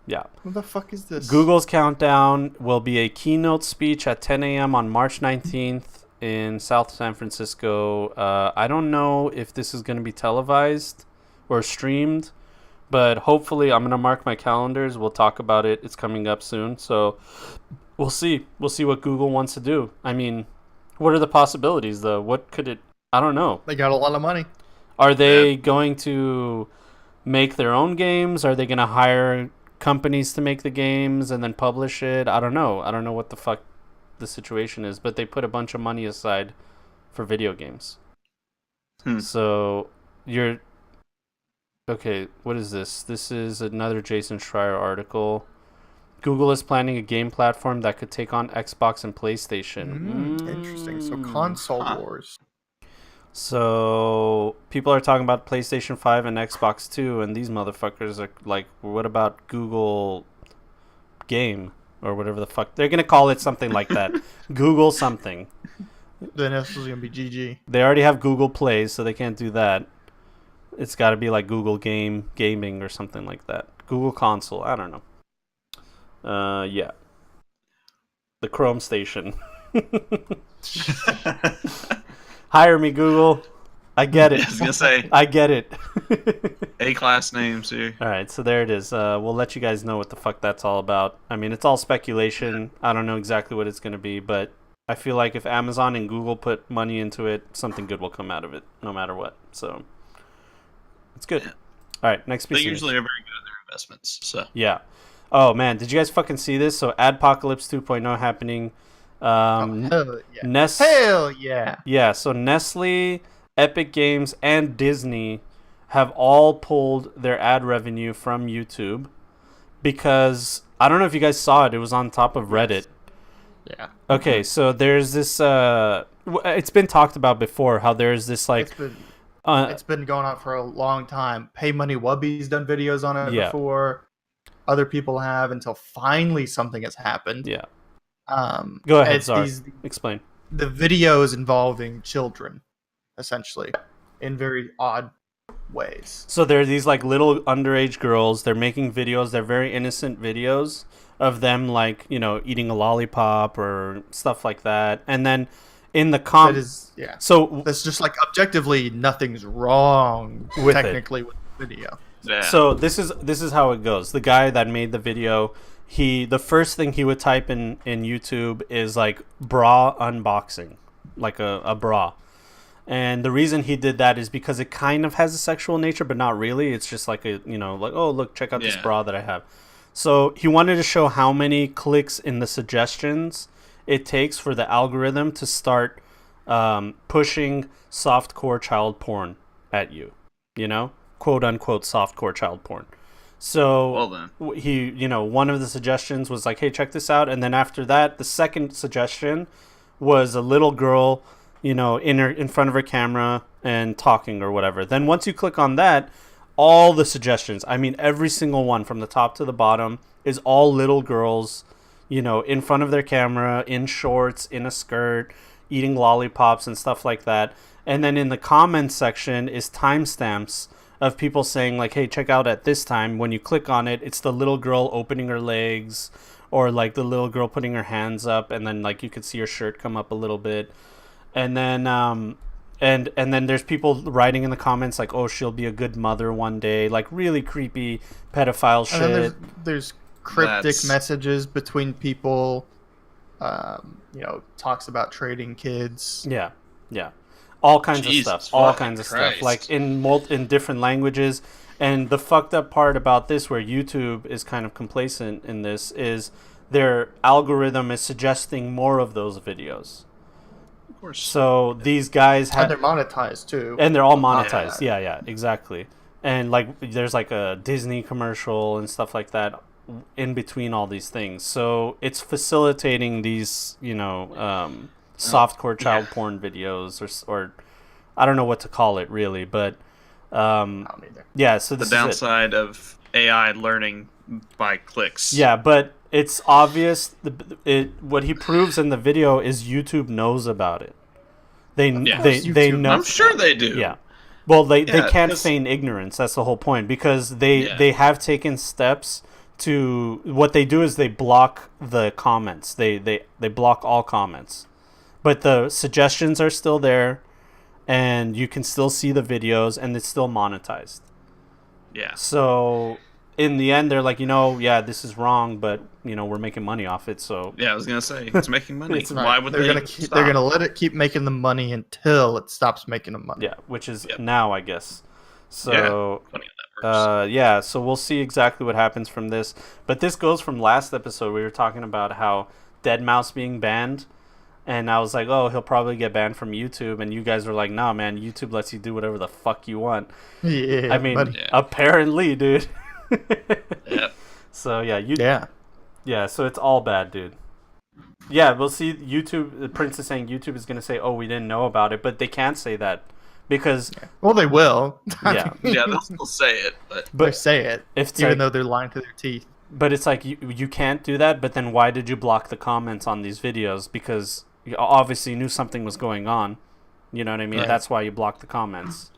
Yeah. What the fuck is this? Google's countdown will be a keynote speech at 10 a.m. on March 19th in South San Francisco. I don't know if this is going to be televised or streamed, but hopefully I'm going to mark my calendars. We'll talk about it. It's coming up soon. So we'll see. We'll see what Google wants to do. I mean, what are the possibilities, though? What could it... I don't know. They got a lot of money. Are they going to make their own games? Are they going to hire companies to make the games and then publish it? I don't know. I don't know what the fuck the situation is, but they put a bunch of money aside for video games. So you're... Okay, what is this? This is another Jason Schreier article. Google is planning a game platform that could take on Xbox and PlayStation. Interesting. So console wars. So people are talking about PlayStation 5 and Xbox 2, and these motherfuckers are like, what about Google Game or whatever the fuck? They're going to call it something like that. Google something. Then this is going to be GG. They already have Google Play, so they can't do that. It's got to be like Google Gaming or something like that. Google Console. I don't know. Yeah. The Chrome Station. Hire me, Google. I get it. I was gonna say I get it. A-class names here. All right, so there it is. We'll let you guys know what the fuck that's all about. I mean, it's all speculation. I don't know exactly what it's going to be, but I feel like if Amazon and Google put money into it, something good will come out of it, no matter what. So it's good. All right, next piece. They usually are very good at their investments. So yeah. Oh man, did you guys fucking see this? So Adpocalypse 2.0 happening. Hell yeah. Nest. Hell yeah. Yeah, so Nestle, Epic Games, and Disney have all pulled their ad revenue from YouTube because I don't know if you guys saw it. It was on top of Reddit. Yeah. Okay, so there's this. It's been talked about before how there's this like. It's been going on for a long time. Pay Money Wubby's done videos on it Yeah. before. Other people have until finally something has happened. Yeah. Go ahead, Zar. Explain. The videos involving children, essentially, in very odd ways. So there are these like little underage girls. They're making videos. They're very innocent videos of them, like, you know, eating a lollipop or stuff like that. And then in the so that's just like objectively nothing's wrong with technically with the video. Yeah. So this is how it goes. The guy that made the video, the first thing he would type in YouTube is like bra unboxing, like a bra. And the reason he did that is because it kind of has a sexual nature, but not really. It's just like like, oh, look, check out this bra that I have. So he wanted to show how many clicks in the suggestions it takes for the algorithm to start pushing softcore child porn at you, quote unquote softcore child porn. So well then. he, one of the suggestions was like, hey, check this out. And then after that, the second suggestion was a little girl, in front of her camera and talking or whatever. Then once you click on that, all the suggestions, I mean, every single one from the top to the bottom is all little girls, in front of their camera, in shorts, in a skirt, eating lollipops and stuff like that. And then in the comments section is timestamps of people saying like, hey, check out at this time. When you click on it, it's the little girl opening her legs, or like the little girl putting her hands up, and then like you could see her shirt come up a little bit. And then and then there's people writing in the comments like, oh, she'll be a good mother one day, like really creepy pedophile shit. And then there's cryptic messages between people, talks about trading kids. Yeah. All kinds Jesus of stuff. All kinds of Christ. stuff. Like in different languages. And the fucked up part about this, where YouTube is kind of complacent in this, is their algorithm is suggesting more of those videos. Of course. So these guys And they're monetized too. And they're all monetized. Yeah, exactly. And like there's like a Disney commercial and stuff like that in between all these things. So it's facilitating these, softcore child porn videos, or I don't know what to call it really, but yeah. So this the downside of AI learning by clicks. Yeah, but it's obvious. What he proves in the video is YouTube knows about it. They know. I'm sure they do. Yeah. Well, they can't feign ignorance. That's the whole point, because they have taken steps to. What they do is they block the comments. They block all comments, but the suggestions are still there, and you can still see the videos, and it's still monetized. Yeah. So in the end, they're like, this is wrong, but we're making money off it. So yeah, I was gonna say it's making money. It's Why would they're they? They're gonna let it keep making the money until it stops making the money. yeah, which is now, I guess. So so we'll see exactly what happens from this. But this goes from last episode. We were talking about how Deadmau5 being banned, and I was like, oh, he'll probably get banned from YouTube, and you guys were like, nah, man, YouTube lets you do whatever the fuck you want. Yeah, I mean, apparently, dude. Yeah. So yeah. Yeah, so it's all bad, dude. Yeah, we'll see. YouTube, the Prince is saying YouTube is going to say, oh, we didn't know about it, but they can't say that because... Well, they will. Yeah. Yeah, they'll still say it, but They say it, even like, though they're lying to their teeth. But it's like, you can't do that, but then why did you block the comments on these videos? Because you obviously knew something was going on. You know what I mean? Right. That's why you blocked the comments.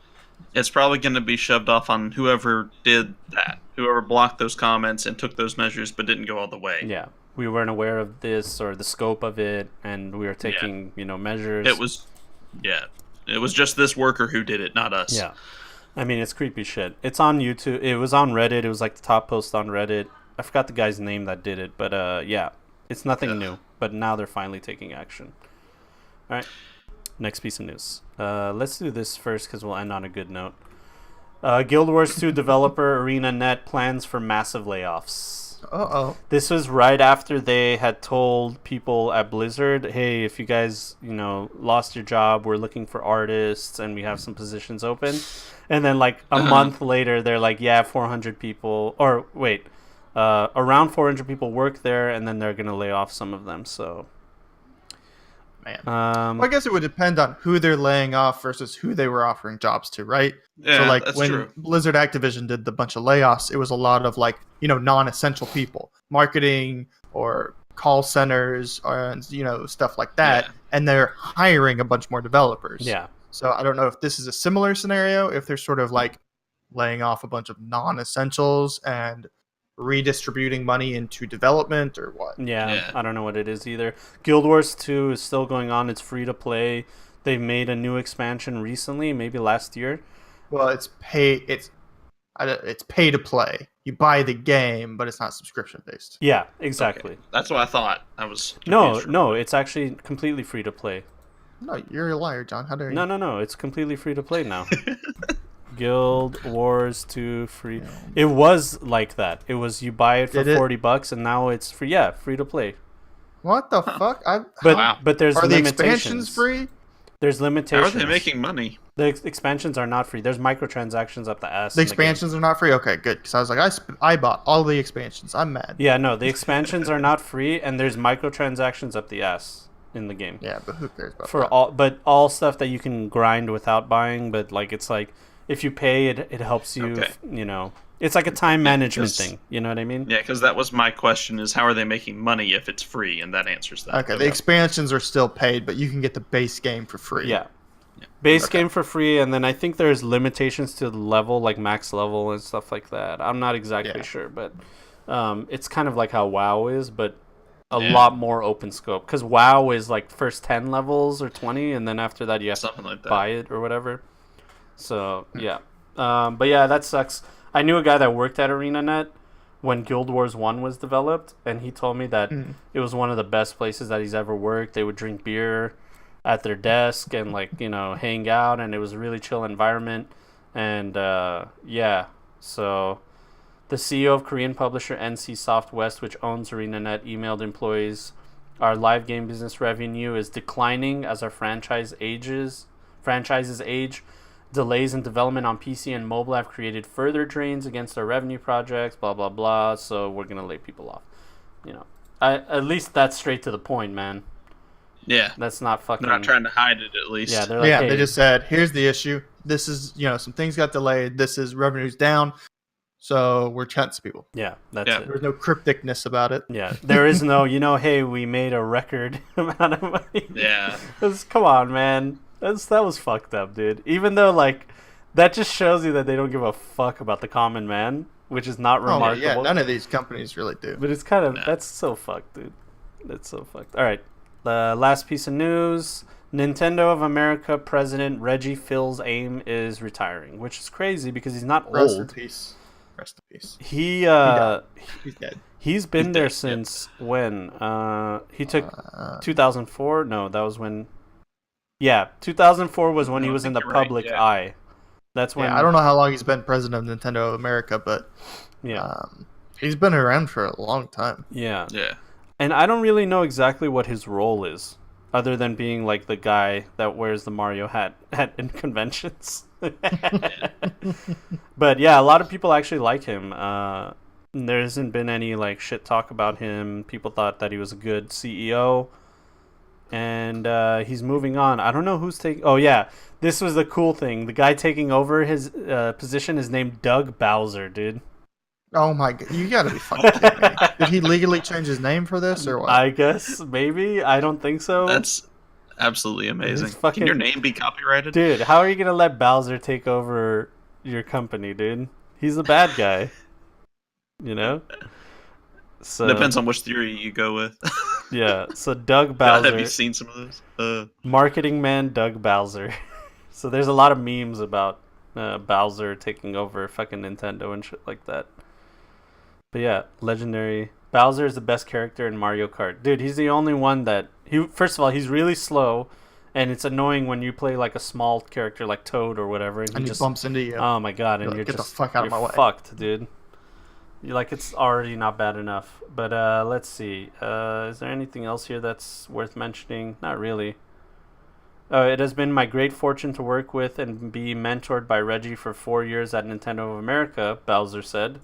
it's probably going to be shoved off on whoever did that, whoever blocked those comments and took those measures but didn't go all the way. Yeah. We weren't aware of this or the scope of it, and we were taking, measures. It was just this worker who did it, not us. Yeah. I mean, it's creepy shit. It's on YouTube. It was on Reddit. It was like the top post on Reddit. I forgot the guy's name that did it, but yeah. It's nothing new, but now they're finally taking action. All right. Next piece of news. Let's do this first because we'll end on a good note. Guild Wars 2 developer ArenaNet plans for massive layoffs. Uh-oh. This was right after they had told people at Blizzard, hey, if you guys, lost your job, we're looking for artists and we have some positions open. And then like a month later, they're like, yeah, 400 people, or wait, around 400 people work there, and then they're going to lay off some of them. So, Man. Well, I guess it would depend on who they're laying off versus who they were offering jobs to, right? Yeah, so like that's when true. Blizzard Activision did the bunch of layoffs, it was a lot of like, non-essential people, marketing or call centers or, stuff like that. Yeah. And they're hiring a bunch more developers. yeah. So I don't know if this is a similar scenario, if they're sort of like laying off a bunch of non-essentials and redistributing money into development or what. Yeah, I don't know what it is either. Guild Wars 2 is still going on. It's free to play. They've made a new expansion recently, maybe last year. Well, it's pay to play. You buy the game, but it's not subscription based. Yeah, exactly. Okay. That's what I thought. I was No, confused. it's actually completely free to play. No, you're a liar, John. How dare you? No, it's completely free to play now. Guild Wars 2 free. It was like that. It was you buy it for $40 and now it's free. Yeah, free to play. What the fuck? But there's Are the limitations. expansions free? There's How limitations. are they making money? The expansions are not free. There's microtransactions up the ass. The in the game. expansions are not free? Okay, good. Because I was like, I bought all the expansions. I'm mad. Yeah, no, the expansions are not free, and there's microtransactions up the ass in the game. Yeah, but who cares about For that? all stuff that you can grind without buying, but like it's like if you pay it helps you, Okay. It's like a time management because- thing, you know what I mean? Yeah, because that was my question: is how are they making money if it's free? And that answers that. Okay, the expansions are still paid, but you can get the base game for free. Yeah. Base game for free, and then I think there's limitations to the level, like max level and stuff like that. I'm not exactly sure, but it's kind of like how WoW is, but a lot more open scope. Because WoW is like first 10 levels or 20, and then after that you have Something to like that. buy it or whatever. So, yeah. But yeah, that sucks. I knew a guy that worked at ArenaNet when Guild Wars 1 was developed, and he told me that it was one of the best places that he's ever worked. They would drink beer at their desk and hang out, and it was a really chill environment. And so the CEO of Korean publisher NC Soft West, which owns ArenaNet, emailed employees, our live game business revenue is declining as our franchises age. Delays in development on PC and mobile have created further drains against our revenue projects, blah blah blah, so we're gonna lay people off. At least that's straight to the point, man. Yeah, That's not fucking. they're not trying to hide it at least. Yeah, they're like, hey, They just said, here's the issue. This is, some things got delayed. This is revenue's down. So we're chatting to people. yeah, that's Yeah. it. There's no crypticness about it. Yeah, there is no, hey, we made a record amount of money. Yeah. Come on, man. That was fucked up, dude. Even though, that just shows you that they don't give a fuck about the common man, which is not Oh, remarkable. yeah, none of these companies really do. But it's kind of, that's so fucked, dude. That's so fucked. All right, the last piece of news. Nintendo of America president Reggie Fils-Aime is retiring, which is crazy because he's not Rest in old. peace. Rest in peace. He He's dead. he's been there dead, since when? He took 2004. No, that was when. Yeah, 2004 was when No, he I was in think the you're right, public yeah. eye. That's when. Yeah, I don't know how long he's been president of Nintendo of America, but he's been around for a long time. Yeah, Yeah. and I don't really know exactly what his role is, other than being like the guy that wears the Mario hat in conventions. But yeah, a lot of people actually like him. There hasn't been any shit talk about him. People thought that he was a good CEO. And he's moving on. I don't know who's taking... Oh, yeah. This was the cool thing. The guy taking over his position is named Doug Bowser, dude. Oh my god, you gotta be fucking kidding me. Did he legally change his name for this or what? I guess, maybe. I don't think so. That's absolutely amazing. It's fucking- Can your name be copyrighted? Dude, how are you going to let Bowser take over your company, dude? He's the bad guy. So Depends on which theory you go with. yeah, so Doug God, have Bowser, you seen some of those? marketing man Doug Bowser. So there's a lot of memes about Bowser taking over fucking Nintendo and shit like that. But yeah, legendary. Bowser is the best character in Mario Kart. Dude, he's the only one that... First of all, he's really slow, and it's annoying when you play a small character like Toad or whatever, and he just bumps into you. Oh my god, and You're like, you're "Get the just fuck out of you're my way." fucked, dude. Like it's already not bad enough. But let's see. Is there anything else here that's worth mentioning? Not really. It has been my great fortune to work with and be mentored by Reggie for 4 years at Nintendo of America, Bowser said.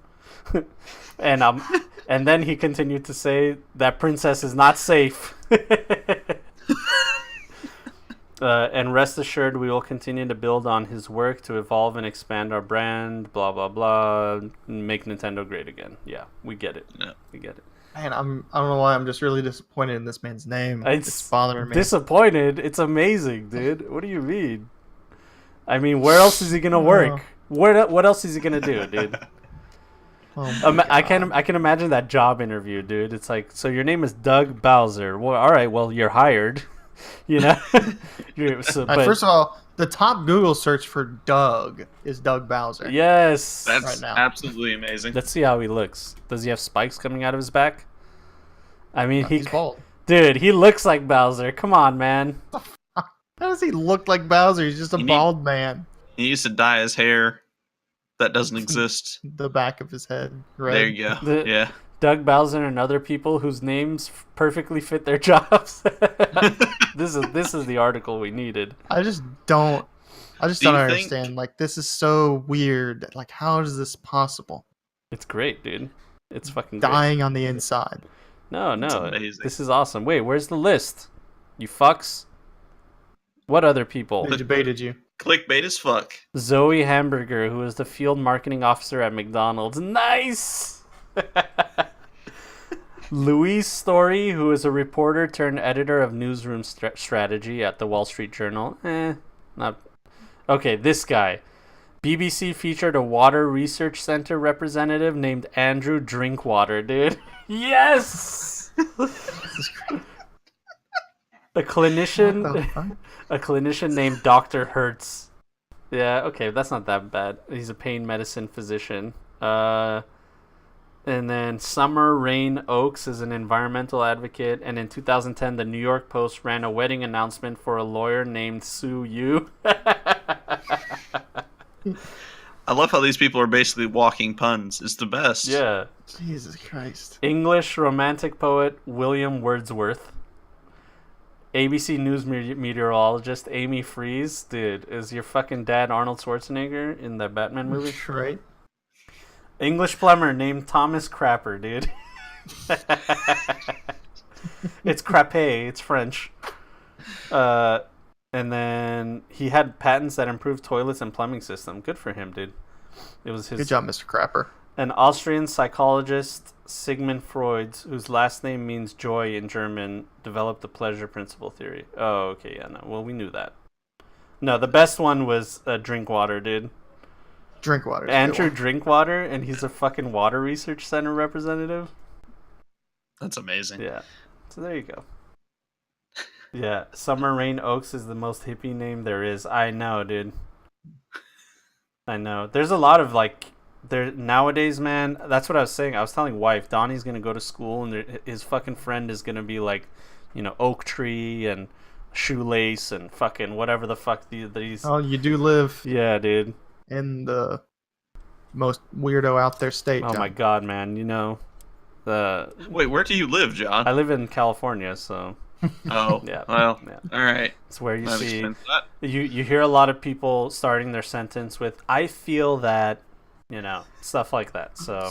and and then he continued to say that Princess is not safe. And rest assured, we will continue to build on his work to evolve and expand our brand, blah, blah, blah, make Nintendo great again. Yeah, we get it. Yeah. We get it. Man, I don't know why I'm just really disappointed in this man's name. It's bothering me. Disappointed? It's amazing, dude. What do you mean? I mean, where else is he going to work? What else is he going to do, dude? I can imagine that job interview, dude. It's like, so your name is Doug Bowser. Well, all right, well, you're hired. You know? First of all, the top Google search for Doug is Doug Bowser. Yes. That's right now. absolutely amazing. Let's see how he looks. Does he have spikes coming out of his back? I mean, He's bald. Dude, he looks like Bowser. Come on, man. How does he look like Bowser? He's just a bald man. He used to dye his hair. That doesn't exist. The back of his head. Right. There you go. Yeah. Doug Bowser and other people whose names perfectly fit their jobs. This is the article we needed. I just don't understand. Like, this is so weird. Like, how is this possible? It's great, dude. It's fucking great. Dying on the inside. No. This is awesome. Wait, where's the list? You fucks. What other people? They debated you. Clickbait as fuck. Zoe Hamburger, who is the field marketing officer at McDonald's. Nice! Louise Story, who is a reporter turned editor of newsroom strategy at the Wall Street Journal. Not okay. This guy, BBC featured a water research center representative named Andrew Drinkwater. Dude, yes. A clinician named Dr. Hertz. Yeah, okay, that's not that bad. He's a pain medicine physician. And then Summer Rain Oaks is an environmental advocate. And in 2010, the New York Post ran a wedding announcement for a lawyer named Sue Yu. I love how these people are basically walking puns. It's the best. Yeah. Jesus Christ. English romantic poet William Wordsworth. ABC News meteorologist Amy Freeze. Dude, is your fucking dad Arnold Schwarzenegger in the Batman movie? Right. English plumber named Thomas Crapper, dude. It's Crapé. It's French. And then he had patents that improved toilets and plumbing system. Good for him, dude. It was his. Good job, Mr. Crapper. An Austrian psychologist, Sigmund Freud, whose last name means joy in German, developed the pleasure principle theory. Oh, okay, yeah, no. Well, we knew that. No, the best one was Drinkwater, dude. Drinkwater. Andrew Drinkwater, and he's a fucking water research center representative. That's amazing. Yeah. So there you go. Yeah, Summer Rain Oaks is the most hippie name there is. I know, dude. I know. There's a lot of there nowadays, man. That's what I was saying. I was telling wife, Donnie's gonna go to school, and his fucking friend is gonna be like, oak tree and shoelace and fucking whatever the fuck these. Oh, you do live. Yeah, dude. In the most weirdo out there state. Oh John. my god, man! Wait, where do you live, John? I live in California, so. Oh, yeah. Well, yeah. All right. It's where you That see explains that. you hear a lot of people starting their sentence with "I feel that," stuff like that. So,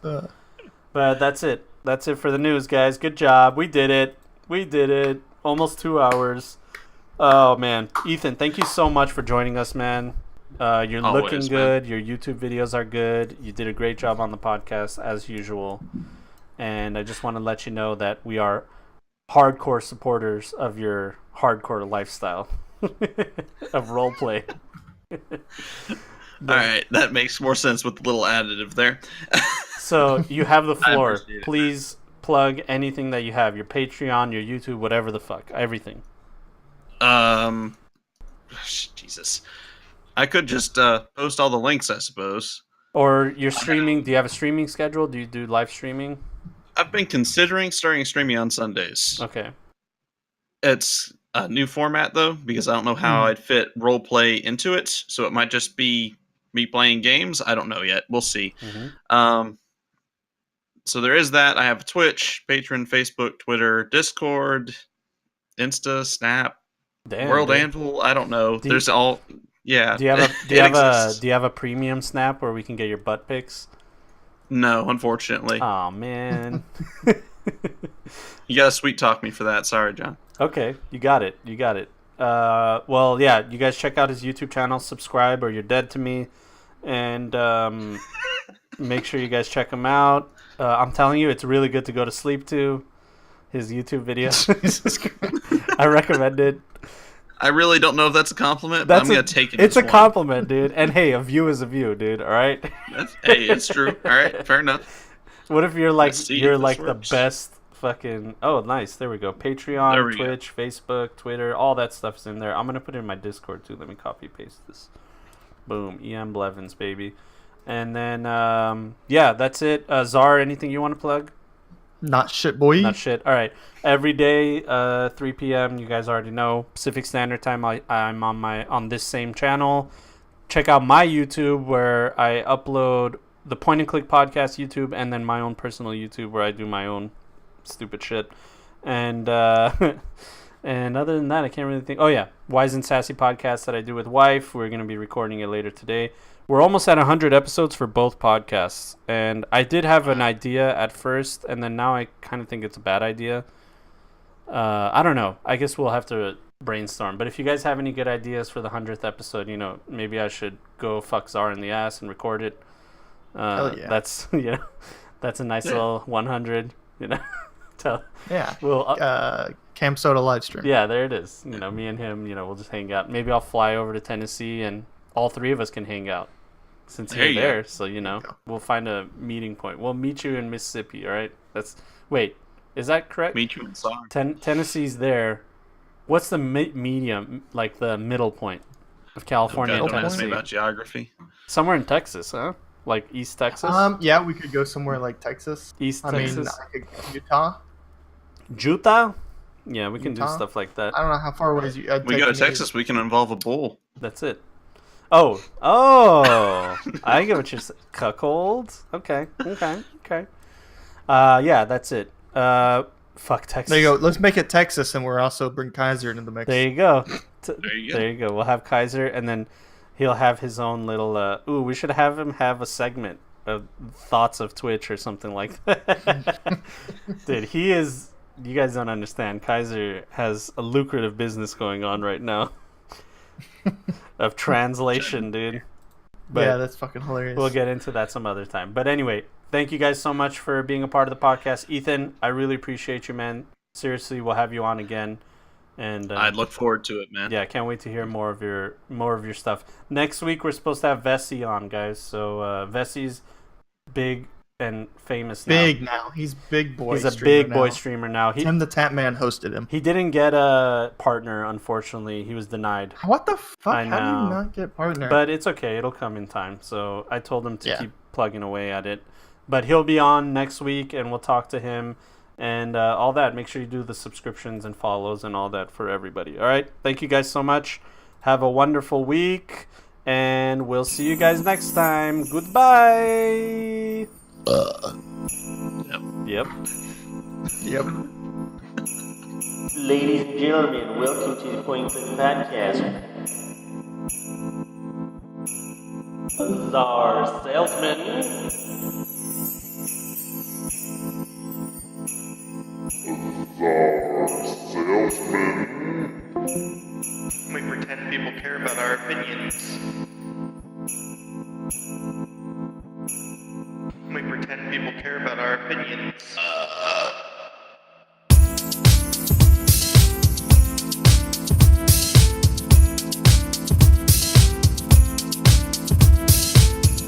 but that's it. That's it for the news, guys. Good job. We did it. Almost 2 hours. Oh man, Ethan, thank you so much for joining us, man. You're Always, looking good. Your YouTube videos are good. You did a great job on the podcast as usual. And I just want to let you know that we are hardcore supporters of your hardcore lifestyle of roleplay. All right, that makes more sense with the little additive there. So you have the I floor. appreciate it. Please plug anything that you have. Your Patreon, your YouTube, whatever the fuck. Everything. Jesus. I could just post all the links, I suppose. Or you're streaming. Do you have a streaming schedule? Do you do live streaming? I've been considering starting streaming on Sundays. Okay. It's a new format, though, because I don't know how I'd fit roleplay into it. So it might just be me playing games. I don't know yet. We'll see. Mm-hmm. So there is that. I have Twitch, Patreon, Facebook, Twitter, Discord, Insta, Snap, Damn, World dude. Anvil. I don't know. There's all. Yeah. Do you have it exists. do you have a premium Snap where we can get your butt pics? No, unfortunately. Oh man. You gotta sweet talk me for that. Sorry, John. Okay, you got it. Well, yeah, you guys check out his YouTube channel, subscribe, or you're dead to me, and make sure you guys check him out. I'm telling you, it's really good to go to sleep to. His YouTube videos. I recommend it. I really don't know if that's a compliment, but I'm gonna take it. It's as a one. compliment, dude. And hey, a view is a view, dude. All right. Hey, it's true. All right, fair enough. What if you're like Let's see if this the works. best fucking? Oh, nice. There we go. Patreon, There we go. Twitch, Facebook, Twitter, all that stuff's in there. I'm gonna put it in my Discord too. Let me copy paste this. Boom. EMBlevins, baby. And then yeah, that's it. Czar, anything you want to plug? Not shit, boy. Not shit. All right. Every day, 3 p.m. You guys already know Pacific Standard Time. I'm on this same channel. Check out my YouTube where I upload the Point and Click Podcast YouTube, and then my own personal YouTube where I do my own stupid shit. And and other than that, I can't really think. Oh yeah, Wise and Sassy podcast that I do with wife. We're gonna be recording it later today. We're almost at 100 episodes for both podcasts, and I did have an idea at first, and then now I kind of think it's a bad idea. I don't know. I guess we'll have to brainstorm. But if you guys have any good ideas for the 100th episode, maybe I should go fuck Czar in the ass and record it. Hell yeah. That's that's a nice little 100. Yeah. We'll Cam Soda live stream. yeah, there it is. Me and him. We'll just hang out. Maybe I'll fly over to Tennessee, and all three of us can hang out. Since There you're you go. there, so we'll find a meeting point. We'll meet you in Mississippi. All right. Wait. Is that correct? Meet you in song. Tennessee's there. What's the medium, like the middle point of California God, and don't ask me Tennessee? about geography. Somewhere in Texas, huh? Like East Texas? Yeah, we could go somewhere like Texas. East I mean, Texas? I could Utah. Utah? Yeah, we can do Utah? stuff like that. I don't know how far away is you. We go to Texas, we can involve a bull. That's it. Oh! I get what you're saying. Cuckold? Okay. Yeah, that's it. Fuck Texas. There you go. Let's make it Texas, and we're also bring Kaiser into the mix. There you go. There you go. There you go. We'll have Kaiser, and then he'll have his own little. We should have him have a segment of thoughts of Twitch or something like that. Dude, he is. You guys don't understand. Kaiser has a lucrative business going on right now of translation, dude. But Yeah, that's fucking hilarious. we'll get into that some other time. But anyway, thank you guys so much for being a part of the podcast. Ethan, I really appreciate you, man. Seriously, we'll have you on again. And I'd look forward to it, man. yeah, can't wait to hear more of your stuff. Next week we're supposed to have Vessi on, guys. So Vessi's big and famous now. Big now. He's big boy. He's a streamer big boy now. streamer now. Tim the Tap Man hosted him. He didn't get a partner, unfortunately. He was denied. What the fuck? I How do know. you not get partner? But it's okay. It'll come in time. So I told him to Yeah. keep plugging away at it. But he'll be on next week, and we'll talk to him and all that. Make sure you do the subscriptions and follows and all that for everybody. All right? Thank you guys so much. Have a wonderful week, and we'll see you guys next time. Goodbye. Yep. Yep. Ladies and gentlemen, welcome to the Point Click Podcast. Czar Salesman. We pretend people care about our opinions. We pretend people care about our opinions.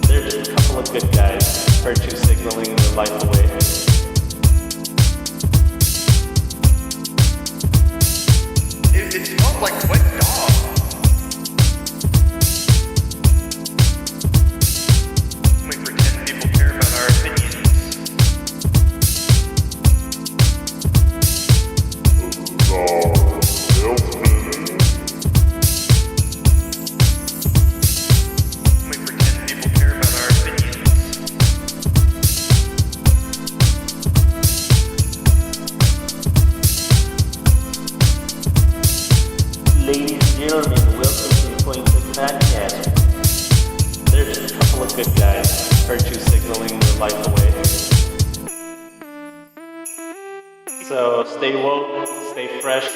They're just a couple of good guys, virtue signaling their life away. It smells like wet dog. We pretend people care about our opinions. We pretend people care about our opinions. life away. So stay woke, stay fresh,